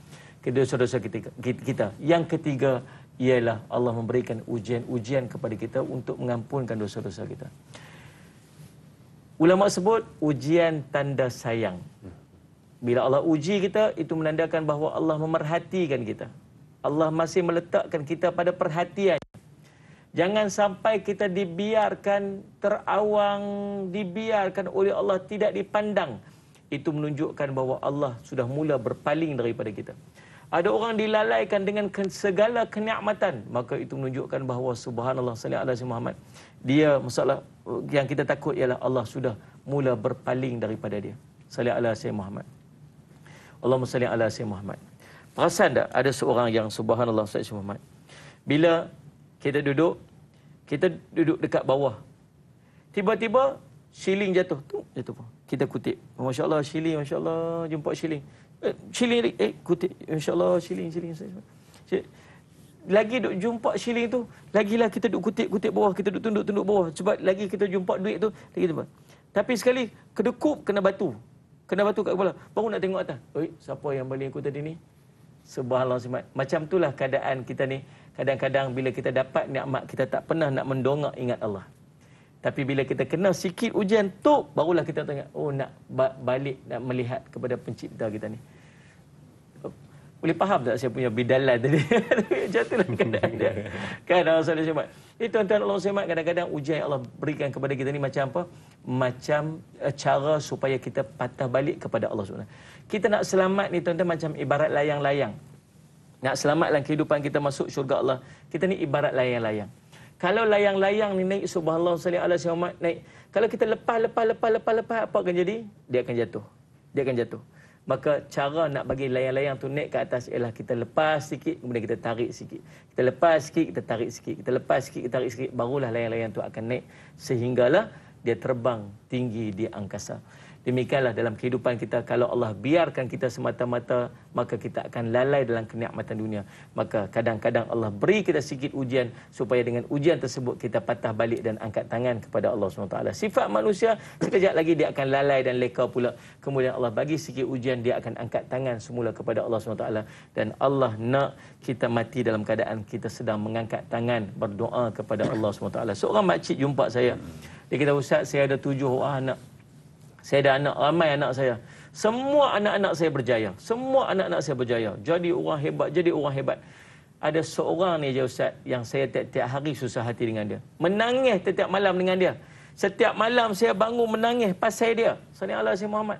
Yang ketiga ialah Allah memberikan ujian-ujian kepada kita untuk mengampunkan dosa-dosa kita. Ulama sebut ujian tanda sayang. Bila Allah uji kita, itu menandakan bahawa Allah memerhatikan kita. Allah masih meletakkan kita pada perhatian. Jangan sampai kita dibiarkan terawang, dibiarkan oleh Allah tidak dipandang. Itu menunjukkan bahawa Allah sudah mula berpaling daripada kita. Ada orang dilalaikan dengan segala kenikmatan, maka itu menunjukkan bahawa subhanallah sallallahu alaihi Muhammad, dia masalah yang kita takut ialah Allah sudah mula berpaling daripada dia. Sallallahu alaihi Muhammad. Allahumma salli ala sayyidina Muhammad. Perasan tak ada seorang yang subhanallah sallallahu alaihi Muhammad, bila kita duduk dekat bawah, tiba-tiba shilling jatuh tu, jatuh pun. Kita kutip, masya-Allah shilling, masya-Allah jumpa shilling. Shilling kutip, masya-Allah shilling. Lagi duk jumpa shilling tu, lagilah kita duk kutip bawah, kita duk tunduk bawah sebab lagi kita jumpa duit tu lagi tu. Tapi sekali kedekup kena batu kat kepala, baru nak tengok atas. Oi, siapa yang baling aku tadi ni? Subhanallah. Macam itulah keadaan kita ni. Kadang-kadang bila kita dapat nikmat, kita tak pernah nak mendongak ingat Allah. Tapi bila kita kena sikit ujian tu, barulah kita tengok, oh nak balik, nak melihat kepada pencipta kita ni. Boleh faham tak saya punya bidalan tadi? Jatuhlah keadaan dia. Kan Allah SWT. Tuan-tuan Allah SWT, kadang-kadang ujian Allah berikan kepada kita ni macam apa? Macam cara supaya kita patah balik kepada Allah SWT. Kita nak selamat ni tuan-tuan macam ibarat layang-layang. Nak selamat dalam kehidupan kita masuk syurga Allah, kita ni ibarat layang-layang. Kalau layang-layang ni naik subhanallah sallallahu alaihi wasallam naik, kalau kita lepas apa akan jadi? Dia akan jatuh. Maka cara nak bagi layang-layang tu naik ke atas ialah kita lepas sikit, kemudian kita tarik sikit. Kita lepas sikit, kita tarik sikit. Kita lepas sikit, kita tarik sikit, barulah layang-layang tu akan naik sehinggalah dia terbang tinggi di angkasa. Demikianlah dalam kehidupan kita, kalau Allah biarkan kita semata-mata, maka kita akan lalai dalam kenikmatan dunia. Maka kadang-kadang Allah beri kita sikit ujian, supaya dengan ujian tersebut kita patah balik dan angkat tangan kepada Allah SWT. Sifat manusia, sekejap lagi dia akan lalai dan leka pula. Kemudian Allah bagi sikit ujian, dia akan angkat tangan semula kepada Allah SWT. Dan Allah nak kita mati dalam keadaan kita sedang mengangkat tangan berdoa kepada Allah SWT. Seorang makcik jumpa saya. Dia kata, Ustaz, saya ada 7 orang anak. Saya ada anak, ramai anak saya. Semua anak-anak saya berjaya. Jadi orang hebat. Ada seorang ni je Ustaz, yang saya tiap-tiap hari susah hati dengan dia. Menangis tiap-tiap malam dengan dia. Setiap malam saya bangun menangis pasal dia. Sallallahu alaihi Muhammad.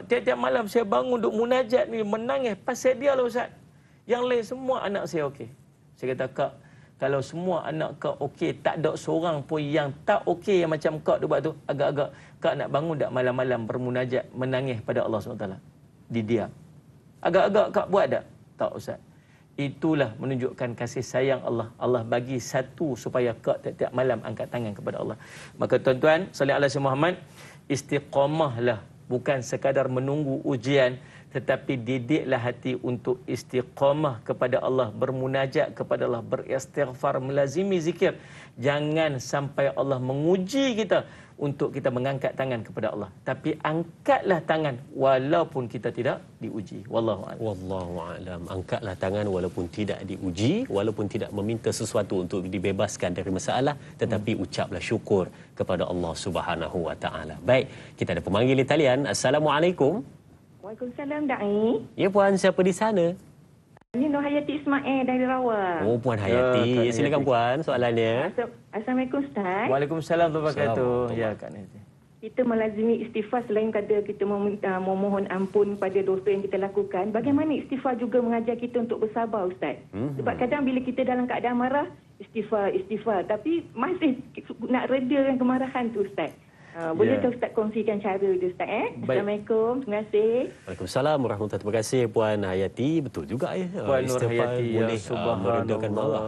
Tiap-tiap malam saya bangun duk munajat ni, menangis pasal dia lah Ustaz. Yang lain semua anak saya okey. Saya kata, Kak, kalau semua anak kau okey, tak ada seorang pun yang tak okey yang macam kau tu buat tu, agak-agak kau nak bangun tak malam-malam bermunajat menangis pada Allah SWT? Didiam. Agak-agak kau buat tak? Tak Ustaz. Itulah menunjukkan kasih sayang Allah. Allah bagi satu supaya kau tiap-tiap malam angkat tangan kepada Allah. Maka tuan-tuan, sallallahu alaihi Muhammad, istiqamahlah, bukan sekadar menunggu ujian, tetapi didiklah hati untuk istiqamah kepada Allah, bermunajat kepada Allah, beristighfar, melazimi zikir. Jangan sampai Allah menguji kita untuk kita mengangkat tangan kepada Allah. Tapi angkatlah tangan walaupun kita tidak diuji. Wallahu a'lam. Angkatlah tangan walaupun tidak diuji, walaupun tidak meminta sesuatu untuk dibebaskan dari masalah, tetapi ucaplah syukur kepada Allah Subhanahu wa taala. Baik, kita ada pemanggil di talian. Assalamualaikum. Waalaikumsalam, Da'i. Ya, puan, siapa di sana? Ini Nur Hayati Ismail dari Rawang. Oh, Puan Hayati. Silakan Puan, soalannya. Assalamualaikum, Ustaz. Waalaikumsalam warahmatullahi wabarakatuh. Ya, Kak Hayati. Kita melazimi istighfar selain kata kita memohon ampun pada dosa yang kita lakukan. Bagaimana istighfar juga mengajar kita untuk bersabar, Ustaz? Sebab kadang bila kita dalam keadaan marah, istighfar. Tapi masih nak redakan kemarahan tu, Ustaz. Boleh tak Ustaz kongsikan cara dia, Ustaz? Assalamualaikum. Terima kasih. Waalaikumsalam warahmatullahi wabarakatuh. Terima kasih Puan Hayati. Betul juga ya. Puan Nur Hayati, boleh meredakan marah.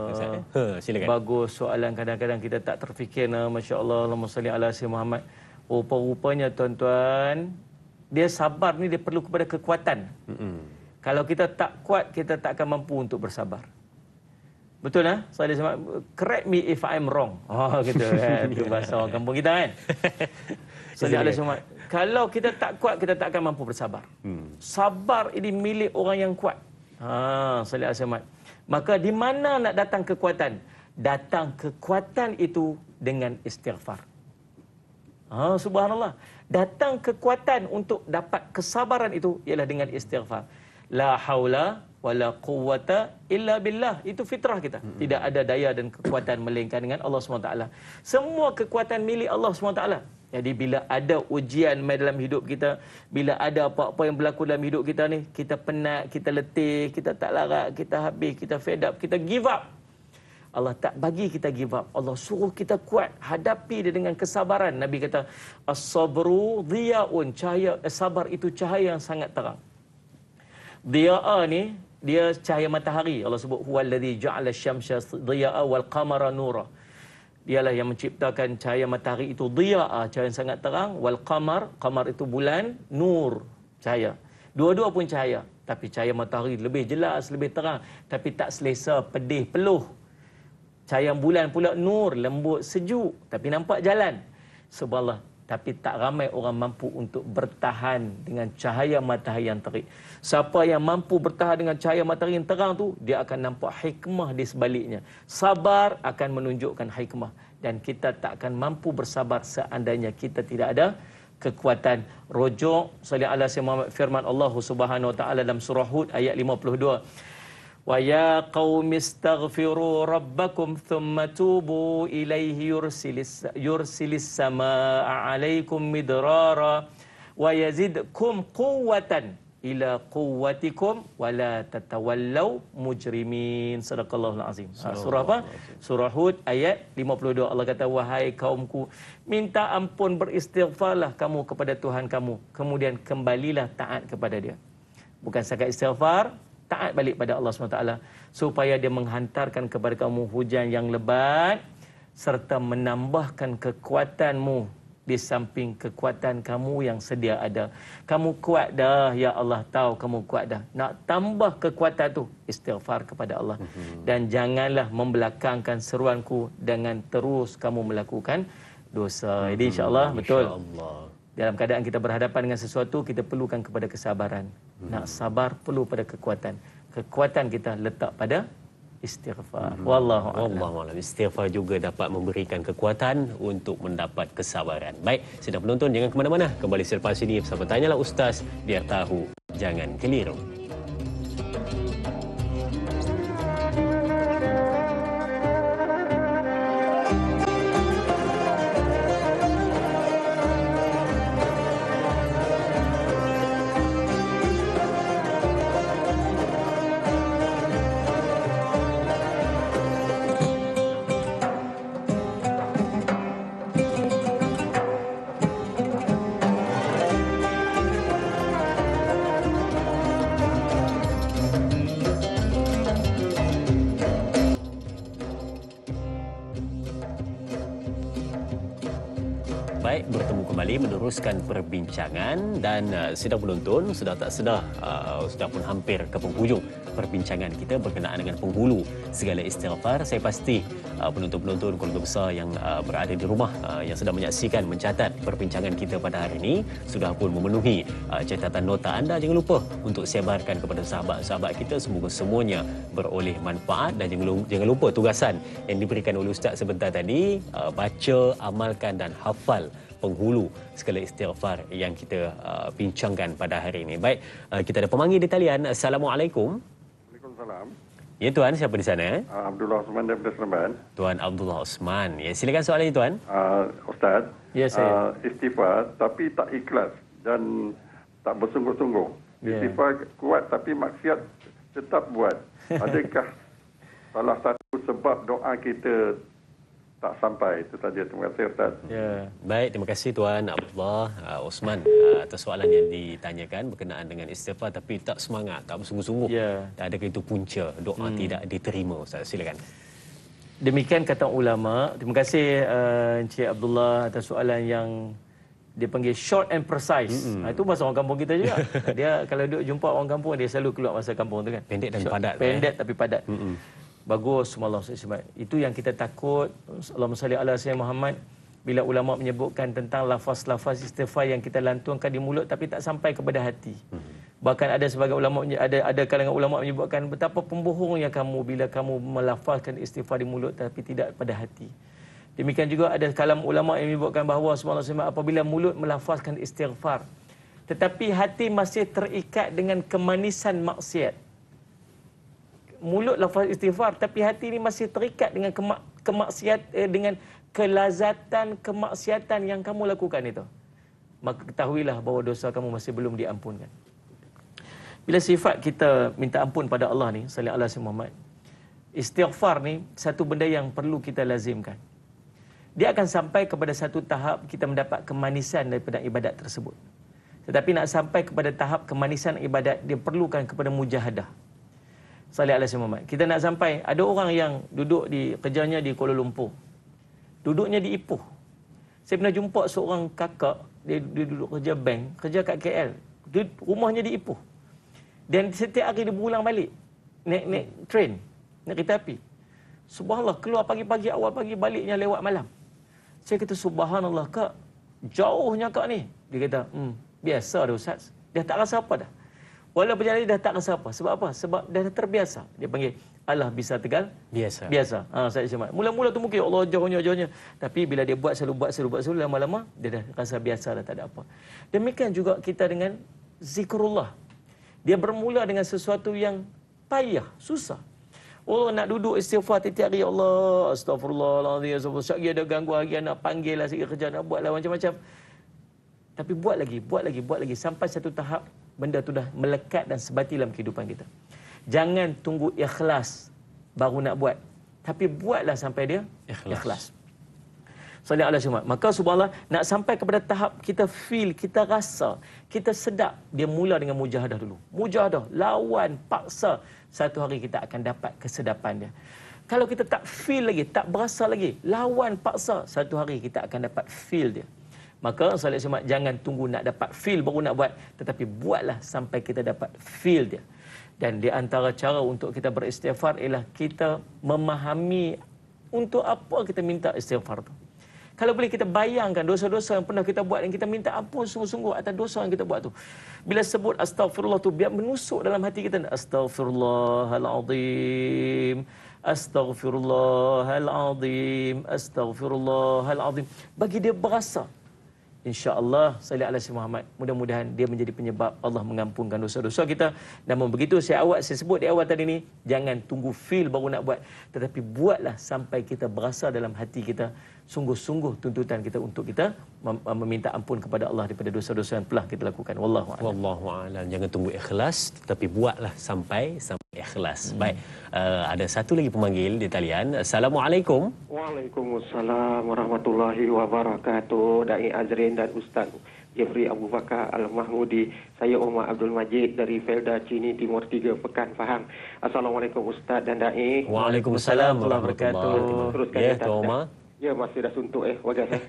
Silakan. Bagus soalan. Kadang-kadang kita tak terfikir. Masya-Allah. Allahumma salli ala sayyidina Muhammad. Rupa-rupanya tuan-tuan, dia sabar ni dia perlu kepada kekuatan. Kalau kita tak kuat, kita tak akan mampu untuk bersabar. Betul lah? Correct me if I'm wrong. Gitu kan. Itu bahasa orang kampung kita kan. Kalau kita tak kuat, kita tak akan mampu bersabar. Sabar ini milik orang yang kuat. Maka di mana nak datang kekuatan? Datang kekuatan itu dengan istighfar. Subhanallah. Datang kekuatan untuk dapat kesabaran itu ialah dengan istighfar. La haula wala quwwata illa billah. Itu fitrah kita. Tidak ada daya dan kekuatan melainkan dengan Allah SWT. Semua kekuatan milik Allah SWT. Jadi bila ada ujian dalam hidup kita, bila ada apa-apa yang berlaku dalam hidup kita ni, kita penat, kita letih, kita tak larat, kita habis, kita fed up, kita give up. Allah tak bagi kita give up. Allah suruh kita kuat, hadapi dia dengan kesabaran. Nabi kata, as-sabru dhiyaun, cahaya sabar itu cahaya yang sangat terang. Dhiya'a ni dia cahaya matahari. Allah sebut huwallazi ja'ala asy-syamsa dhiya'a wal qamara nura. Dialah yang menciptakan cahaya matahari itu dhiya'a, cahaya yang sangat terang, wal qamar, qamar itu bulan, nur, cahaya. Dua-dua pun cahaya, tapi cahaya matahari lebih jelas, lebih terang, tapi tak selesa, pedih, peluh. Cahaya bulan pula nur, lembut, sejuk, tapi nampak jalan. Subhanallah, tapi tak ramai orang mampu untuk bertahan dengan cahaya matahari yang terik. Siapa yang mampu bertahan dengan cahaya matahari yang terang tu, dia akan nampak hikmah di sebaliknya. Sabar akan menunjukkan hikmah. Dan kita tak akan mampu bersabar seandainya kita tidak ada kekuatan. Rujuk sallallahu alaihi wasallam firman Allah Subhanahu wa taala dalam surah Hud ayat 52. Wa ya qaumi astaghfiru rabbakum thumma tubu ilaihi yursilis samaa alaikum midrara wa yazidkum quwwatan ila quwwatikum wa la tatawallau mujrimin. Sadaqallahul azim. Surah apa? Surah Hud ayat 52. Allah kata, wahai kaumku, minta ampun, beristighfarlah kamu kepada Tuhan kamu, kemudian kembalilah taat kepada dia. Bukan sekadar istighfar, taat balik pada Allah SWT, supaya dia menghantarkan kepada kamu hujan yang lebat serta menambahkan kekuatanmu di samping kekuatan kamu yang sedia ada. Kamu kuat dah, ya Allah tahu kamu kuat dah. Nak tambah kekuatan tu, istighfar kepada Allah. Dan janganlah membelakangkan seruanku dengan terus kamu melakukan dosa. Jadi insya-Allah betul. Dalam keadaan kita berhadapan dengan sesuatu, kita perlukan kepada kesabaran. Nak sabar perlu pada kekuatan. Kekuatan kita letak pada istighfar. Wallahu a'lam. Istighfar juga dapat memberikan kekuatan untuk mendapat kesabaran. Baik, sidang penonton jangan ke mana-mana. Kembali selepas ini bersama Tanyalah Ustaz, biar tahu jangan keliru. Bertemu kembali meneruskan perbincangan dan sidang penonton sudah tak sedar sudah pun hampir ke penghujung perbincangan kita berkenaan dengan penghulu segala istighfar. Saya pasti penonton-penonton keluarga besar yang berada di rumah yang sedang menyaksikan, mencatat perbincangan kita pada hari ini sudah pun memenuhi catatan nota anda. Jangan lupa untuk sebarkan kepada sahabat-sahabat kita, semoga semuanya beroleh manfaat. Dan jangan lupa tugasan yang diberikan oleh Ustaz sebentar tadi, baca, amalkan dan hafal penghulu segala istighfar yang kita bincangkan pada hari ini. Baik, kita ada pemanggil di talian. Assalamualaikum. Waalaikumsalam. Ya tuan, siapa di sana? Abdullah Osman daripada Seremban. Tuan Abdullah Osman. Ya, silakan soalannya tuan. Ustaz, ya, saya. Istighfar tapi tak ikhlas dan tak bersungguh-sungguh. Istighfar kuat tapi maksiat tetap buat. Adakah salah satu sebab doa kita tak sampai? Itu saja. Terima kasih Ustaz. Ya. Baik, terima kasih Tuan Abdullah Osman atas soalan yang ditanyakan berkenaan dengan istighfar tapi tak semangat, tak bersungguh-sungguh. Ya. Adakah itu punca doa tidak diterima? Ustaz, silakan. Demikian kata ulama. Terima kasih Encik Abdullah atas soalan yang dipanggil short and precise. Itu bahasa orang kampung kita juga. Dia kalau duduk jumpa orang kampung, dia selalu keluar bahasa kampung tu kan. Pendek dan padat. Pendek tapi padat. Bagus, subhanallah. Itu yang kita takut. Allahumma salli ala sayyidina Muhammad. Bila ulama menyebutkan tentang lafaz-lafaz istighfar yang kita lantunkan di mulut tapi tak sampai kepada hati. Bahkan ada sebagai ulama, ada kalangan ulama menyebutkan betapa pembohongnya kamu bila kamu melafazkan istighfar di mulut tapi tidak pada hati. Demikian juga ada kalam ulama yang menyebutkan bahawa subhanallah apabila mulut melafazkan istighfar Tetapi hati masih terikat dengan kemanisan maksiat. Mulut lafaz istighfar, tapi hati ni masih terikat dengan dengan kelazatan kemaksiatan yang kamu lakukan itu. Maka ketahuilah bahawa dosa kamu masih belum diampunkan. Bila sifat kita minta ampun pada Allah ni, sallallahu alaihi Muhammad, istighfar ni satu benda yang perlu kita lazimkan. Dia akan sampai kepada satu tahap kita mendapat kemanisan daripada ibadat tersebut. Tetapi nak sampai kepada tahap kemanisan ibadat, dia perlukan kepada mujahadah. Sallallahu alaihi Muhammad. Kita nak sampai, ada orang yang duduk di kerjanya di Kuala Lumpur. Duduknya di Ipoh. Saya pernah jumpa seorang kakak, dia duduk kerja bank, kerja kat KL. Rumahnya di Ipoh. Dan setiap hari dia berulang balik. Naik train, naik kereta api. Subhanallah, keluar pagi-pagi, awal pagi, baliknya lewat malam. Saya kata, subhanallah kak, jauhnya kak ni. Dia kata, biasa dah Ustaz. Dia tak rasa apa dah. Walaupun berjalan dia dah tak rasa apa. Sebab apa? Sebab dah terbiasa. Dia panggil, Allah bisa tegal. Biasa. Saya cuma. Mula-mula tu mungkin, Allah jauhnya. Tapi bila dia buat selalu, lama-lama, dia dah rasa biasa dah, tak ada apa. Demikian juga kita dengan zikrullah. Dia bermula dengan sesuatu yang payah, susah. Oh, nak duduk istighfar tiap hari, Allah, astagfirullahaladzim, sekali ada gangguan lagi, nak panggil lah sikit kerja, nak buat lah macam-macam. Tapi buat lagi. Sampai satu tahap, benda tu dah melekat dan sebati dalam kehidupan kita. Jangan tunggu ikhlas baru nak buat. Tapi buatlah sampai dia ikhlas. Sallallahu alaihi wasallam. Maka subhanallah, nak sampai kepada tahap kita feel, kita rasa, kita sedap, dia mula dengan mujahadah dulu. Mujahadah, lawan, paksa. Satu hari kita akan dapat kesedapan dia. Kalau kita tak feel lagi, tak berasa lagi, lawan, paksa, satu hari kita akan dapat feel dia. Maka sallallahu alaihi wasallam, jangan tunggu nak dapat feel baru nak buat, tetapi buatlah sampai kita dapat feel dia. Dan di antara cara untuk kita beristighfar ialah kita memahami untuk apa kita minta istighfar tu. Kalau boleh kita bayangkan dosa-dosa yang pernah kita buat dan kita minta ampun sungguh-sungguh atas dosa yang kita buat tu. Bila sebut astagfirullah tu, biar menusuk dalam hati kita. Astagfirullahaladzim. Astagfirullahaladzim. Astagfirullahaladzim. Bagi dia berasa. InsyaAllah, sallallahu alaihi Muhammad, mudah-mudahan dia menjadi penyebab Allah mengampunkan dosa-dosa kita. Namun begitu, saya sebut di awal tadi ni, jangan tunggu feel baru nak buat. Tetapi buatlah sampai kita berasa dalam hati kita, sungguh-sungguh tuntutan kita untuk kita meminta ampun kepada Allah daripada dosa-dosa yang telah kita lakukan. Wallahu a'lam. Jangan tunggu ikhlas, tetapi buatlah sampai ikhlas. Baik, ada satu lagi pemanggil di talian. Assalamualaikum. Waalaikumsalam warahmatullahi wabarakatuh. Dai Azrin dan Ustaz Jeffrey Abu Bakar Al-Mahmudi. Saya Omar Abdul Majid dari Felda Cini Timur 3 Pekan Pahang. Assalamualaikum Ustaz dan Dai. Waalaikumsalam warahmatullahi wabarakatuh. Teruskan ya, Tuan Omar. Ya, masih dah suntuk wajar saya.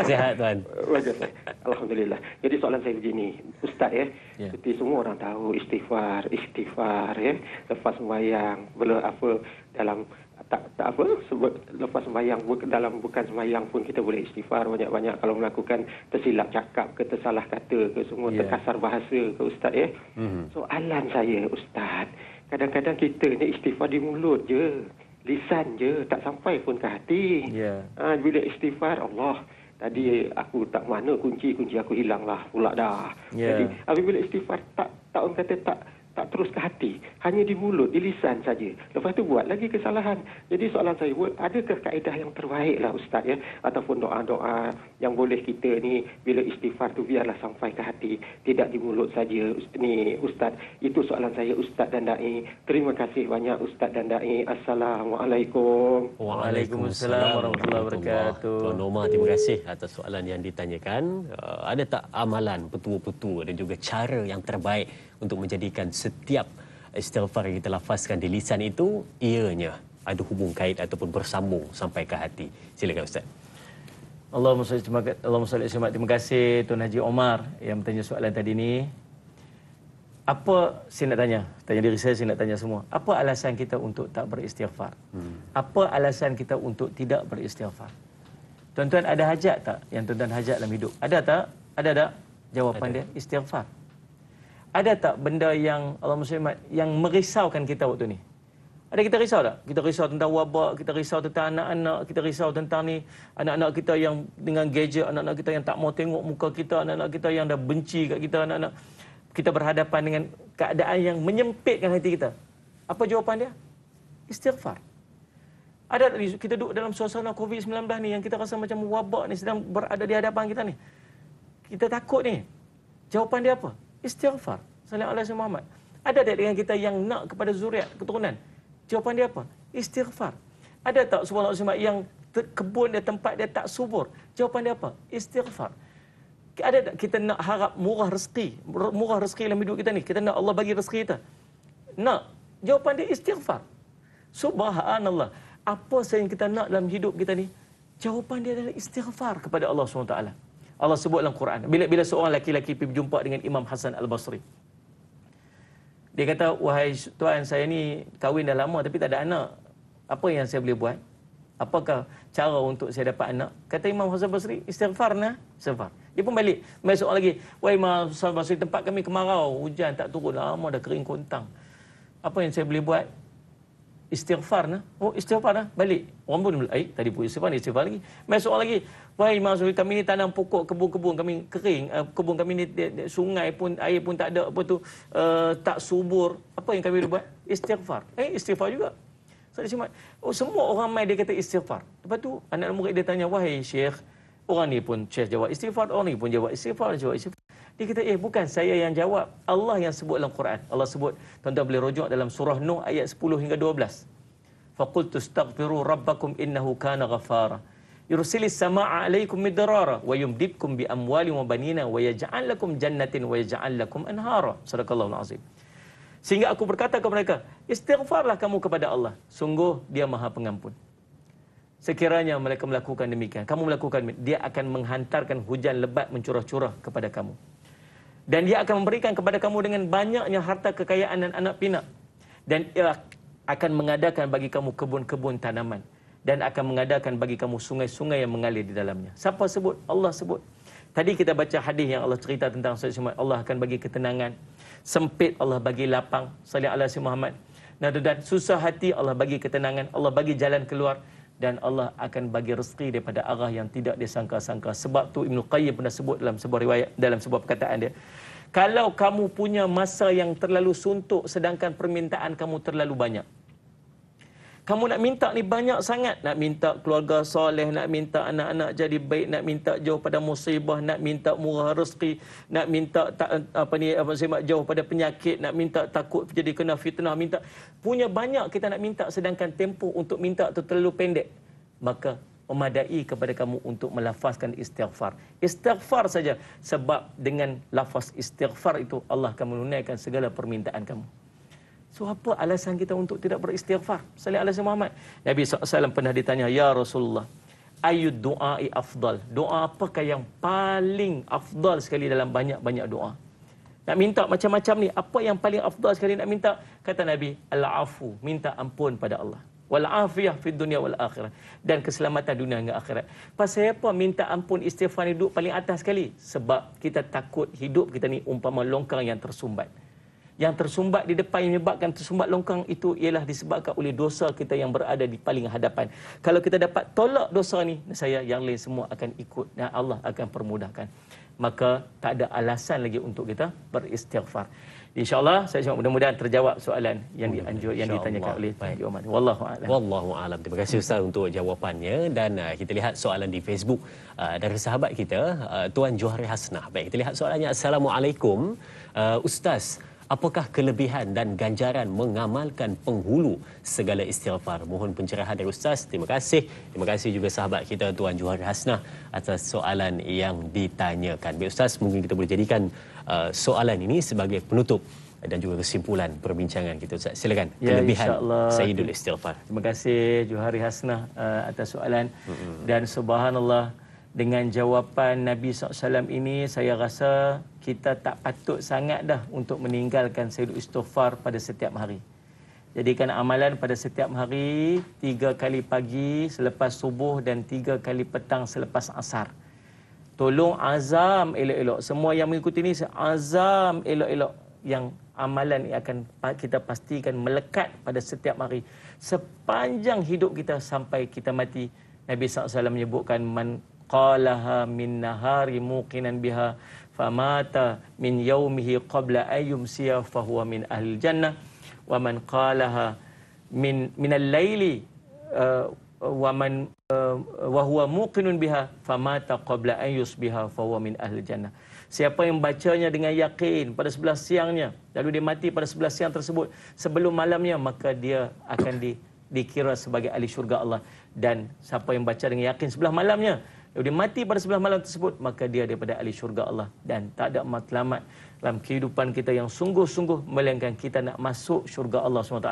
Sihat tuan. Wajar saya. Alhamdulillah. Jadi soalan saya begini, Ustaz seperti semua orang tahu istighfar ya. Lepas sembahyang, dalam lepas sembahyang dalam bukan sembahyang pun kita boleh istighfar banyak-banyak kalau melakukan tersilap cakap ke tersalah kata ke semua terkasar bahasa ke Ustaz ya. Soalan saya Ustaz, kadang-kadang kita ni istighfar di mulut je. Lisan je, tak sampai pun ke hati. Bila istighfar, Allah, tadi aku tak mana kunci aku hilang lah pula dah. Jadi, apabila istighfar, tak orang kata tak terus ke hati. Hanya di mulut, di lisan saja. Lepas tu buat lagi kesalahan. Jadi soalan saya, adakah kaedah yang terbaik lah Ustaz ya? Ataupun doa-doa yang boleh kita ni, bila istighfar tu biarlah sampai ke hati. Tidak di mulut saja ni Ustaz. Itu soalan saya Ustaz dan Dai. Terima kasih banyak Ustaz dan Dai. Assalamualaikum. Waalaikumsalam warahmatullahi wabarakatuh. Tuan Omar, terima kasih atas soalan yang ditanyakan. Ada tak amalan petua-petua dan juga cara yang terbaik untuk menjadikan setiap istighfar yang kita lafazkan di lisan itu ianya ada hubung kait ataupun bersambung sampai ke hati. Silakan Ustaz. Allahumma salli alaihi wasallam. Terima kasih Tuan Haji Omar yang bertanya soalan tadi ni. Apa saya nak tanya diri saya nak tanya semua. Apa alasan kita untuk tak beristighfar? Apa alasan kita untuk tidak beristighfar? Tuan-tuan ada hajat tak yang tuan-tuan hajat dalam hidup? Ada tak? Ada tak? Jawapan dia istighfar. Ada tak benda yang Allah SWT yang merisaukan kita waktu ni? Ada kita risau tak? Kita risau tentang wabak, kita risau tentang anak-anak, kita risau tentang ni anak-anak kita yang dengan gadget, anak-anak kita yang tak mau tengok muka kita, anak-anak kita yang dah benci kat kita, anak-anak kita berhadapan dengan keadaan yang menyempitkan hati kita. Apa jawapan dia? Istighfar. Ada kita duduk dalam suasana COVID-19 ni yang kita rasa macam wabak ni sedang berada di hadapan kita ni. Kita takut ni. Jawapan dia apa? Istighfar. Sallallahu alaihi Muhammad. Ada tak dengan kita yang nak kepada zuriat, keturunan? Jawapan dia apa? Istighfar. Ada tak subhanallah yang kebun dia, tempat dia tak subur? Jawapan dia apa? Istighfar. Ada tak kita nak harap murah rezeki dalam hidup kita ni? Kita nak Allah bagi rezeki kita? Nak. Jawapan dia istighfar. Subhanallah. Apa sahaja yang kita nak dalam hidup kita ni? Jawapan dia adalah istighfar kepada Allah SWT. Allah sebut dalam Quran. Bila seorang lelaki pergi berjumpa dengan Imam Hasan Al-Basri. Dia kata, wahai tuan, saya ni kahwin dah lama tapi tak ada anak. Apa yang saya boleh buat? Apakah cara untuk saya dapat anak? Kata Imam Hasan Basri, istighfar nah. Istighfar. Dia pun balik. Mai soal lagi, wahai Imam Hasan Basri, tempat kami kemarau, hujan tak turun lama dah kering kontang. Apa yang saya boleh buat? Istighfar nah. Oh, istighfar nah. Balik. Orang pun tadi pun istighfar lagi. Mai soal lagi, wahai Imam Hasan, kami ni tanam pokok, kebun-kebun kami kering, kebun kami ni sungai pun air pun tak ada, apa tu tak subur. Apa yang kami boleh buat? Istighfar. Istighfar juga. Semua orang mai dia kata istighfar. Lepas tu anak murid dia tanya, wahai Syekh, orang ni pun Syekh jawab istighfar, orang ni pun jawab istighfar, Dia kata, bukan saya yang jawab. Allah yang sebut dalam Quran. Allah sebut, tuan-tuan boleh rujuk dalam surah Nuh ayat 10 hingga 12. Faqultu astaghfiru rabbakum innahu kana ghafara. Yursilis samaa'a 'alaikum midrara wa yumdidkum bi amwalin wa banina wa yaj'al lakum jannatin wa yaj'al lakum anhara. Sadaqallahul azim. Sehingga aku berkata kepada mereka, istighfarlah kamu kepada Allah. Sungguh dia Maha Pengampun. Sekiranya mereka melakukan demikian, kamu melakukan, dia akan menghantarkan hujan lebat mencurah-curah kepada kamu. Dan dia akan memberikan kepada kamu dengan banyaknya harta kekayaan dan anak pinak. Dan ia akan mengadakan bagi kamu kebun-kebun tanaman. Dan akan mengadakan bagi kamu sungai-sungai yang mengalir di dalamnya. Siapa sebut? Allah sebut. Tadi kita baca hadis yang Allah cerita tentang Allah akan bagi ketenangan. Sempit Allah bagi lapang. Sallallahu alaihi Muhammad. Dan susah hati Allah bagi ketenangan. Allah bagi jalan keluar. Dan Allah akan bagi rezeki daripada arah yang tidak disangka-sangka. Sebab tu Ibn Qayyim pernah sebut dalam sebuah riwayat, dalam sebuah perkataan dia. Kalau kamu punya masa yang terlalu suntuk sedangkan permintaan kamu terlalu banyak. Kamu nak minta ni banyak sangat. Nak minta keluarga soleh, nak minta anak-anak jadi baik, nak minta jauh pada musibah, nak minta murah rezeki, nak minta jauh pada penyakit, nak minta takut jadi kena fitnah, minta. Punya banyak kita nak minta sedangkan tempoh untuk minta tu terlalu pendek. Maka memadai kepada kamu untuk melafazkan istighfar. Istighfar saja. Sebab dengan lafaz istighfar itu Allah akan menunaikan segala permintaan kamu. So apa alasan kita untuk tidak beristighfar? Sallallahu alaihi Muhammad. Nabi SAW pernah ditanya, ya Rasulullah, ayyud du'ai afdal? Doa apakah yang paling afdal sekali dalam banyak-banyak doa? Nak minta macam-macam ni, apa yang paling afdal sekali nak minta? Kata Nabi, al-afu, minta ampun pada Allah. Wal afiyah fid dunya wal akhirah, dan keselamatan dunia hingga akhirat. Pasal apa minta ampun istighfar ni duduk paling atas sekali? Sebab kita takut hidup kita ni umpama longkang yang tersumbat. Yang tersumbat di depan yang menyebabkan tersumbat longkang itu ialah disebabkan oleh dosa kita yang berada di paling hadapan. Kalau kita dapat tolak dosa ni, saya yang lain semua akan ikut dan Allah akan permudahkan. Maka tak ada alasan lagi untuk kita beristighfar. InsyaAllah saya cuma mudah-mudahan terjawab soalan yang ditanyakan oleh Tuan Omar. Wallahu a'lam. Wallahu a'lam. Terima kasih Ustaz untuk jawapannya, dan kita lihat soalan di Facebook dari sahabat kita Tuan Johari Hasnah. Baik, kita lihat soalannya. Assalamualaikum Ustaz, apakah kelebihan dan ganjaran mengamalkan penghulu segala istighfar? Mohon pencerahan dari Ustaz. Terima kasih. Terima kasih juga sahabat kita Tuan Johari Hasnah atas soalan yang ditanyakan. Baik Ustaz, mungkin kita boleh jadikan soalan ini sebagai penutup dan juga kesimpulan perbincangan kita Ustaz. Silakan. Ya, kelebihan Sayyidul Istighfar. Terima kasih Johari Hasnah atas soalan. Dan subhanallah, dengan jawapan Nabi SAW ini, saya rasa kita tak patut sangat dah untuk meninggalkan Sayyidul Istighfar pada setiap hari. Jadikan amalan pada setiap hari, 3 kali pagi selepas subuh dan 3 kali petang selepas asar. Tolong azam elok-elok. Semua yang mengikuti ini azam elok-elok. yang amalan yang akan kita pastikan melekat pada setiap hari sepanjang hidup kita sampai kita mati. Nabi SAW menyebutkan, man qalaha min nahari muqinan biha famata min yaumihi qabla ayyumsiya fahuwa min ahli jannah wa man qalaha minal laili wa man wa huwa muqinun biha famata qabla an yusbiha fahuwa min ahli jannah. Siapa yang bacanya dengan yakin pada sebelah siangnya lalu dia mati pada sebelah siang tersebut sebelum malamnya, maka dia akan dikira sebagai ahli syurga Allah. Dan siapa yang baca dengan yakin sebelah malamnya lalu dia mati pada sebelah malam tersebut, maka dia daripada ahli syurga Allah. Dan tak ada matlamat dalam kehidupan kita yang sungguh-sungguh melainkan kita nak masuk syurga Allah SWT.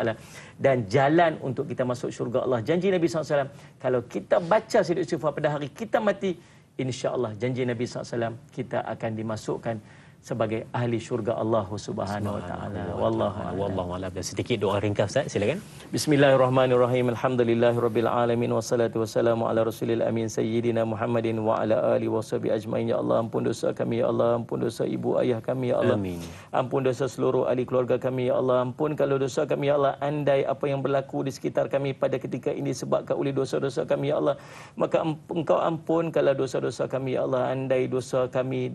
Dan jalan untuk kita masuk syurga Allah, janji Nabi SAW, kalau kita baca sidq istighfar pada hari kita mati, insya-Allah janji Nabi SAW kita akan dimasukkan sebagai ahli syurga Allah Subhanahu wa taala. Wallahu a'lam. Sedikit doa ringkas Ustaz, silakan. Bismillahirrahmanirrahim. Alhamdulillahirabbil alamin wassalatu wassalamu ala rasulil amin sayyidina Muhammadin wa ala alihi washabihi ajmain. Ya Allah, ampun dosa kami ya Allah, ampun dosa ibu ayah kami ya Allah. Amin. Ampun dosa seluruh ahli keluarga kami ya Allah. Ampun kalau dosa kami ya Allah, andai apa yang berlaku di sekitar kami pada ketika ini disebabkan oleh dosa-dosa kami ya Allah, maka Engkau ampun kalau dosa-dosa kami ya Allah. Andai dosa kami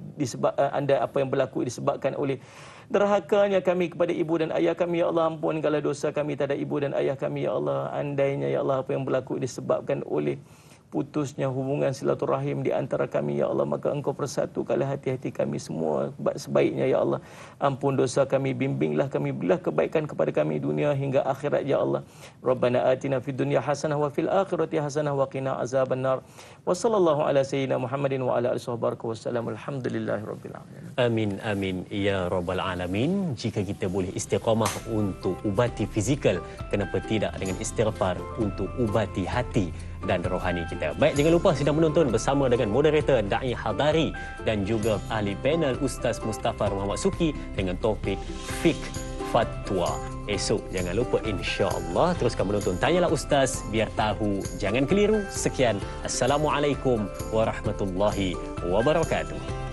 andai apa yang berlaku disebabkan oleh derhakanya kami kepada ibu dan ayah kami ya Allah, ampun kalau dosa kami terhadap ibu dan ayah kami ya Allah. Andainya ya Allah apa yang berlaku disebabkan oleh putusnya hubungan silaturahim di antara kami ya Allah, maka Engkau persatukanlah hati-hati kami semua sebaiknya ya Allah. Ampun dosa kami, bimbinglah kami, berilah kebaikan kepada kami dunia hingga akhirat ya Allah. Rabbana atina fid dunya hasanah wa fil akhirati hasanah wa qina azabannar. Wa sallallahu ala sayyidina Muhammadin wa ala alihi wasallam. Alhamdulillahirabbil alamin. Amin amin ya rabbal alamin. Jika kita boleh istiqamah untuk ubati fizikal, kenapa tidak dengan istighfar untuk ubati hati dan rohani kita. Baik, jangan lupa sedang menonton bersama dengan moderator Da'i Hadari dan juga ahli panel Ustaz Mustafa Muhammad Suki dengan topik Fiqh Fatwa. Esok jangan lupa insya-Allah teruskan menonton Tanyalah Ustaz biar tahu, jangan keliru. Sekian, Assalamualaikum warahmatullahi wabarakatuh.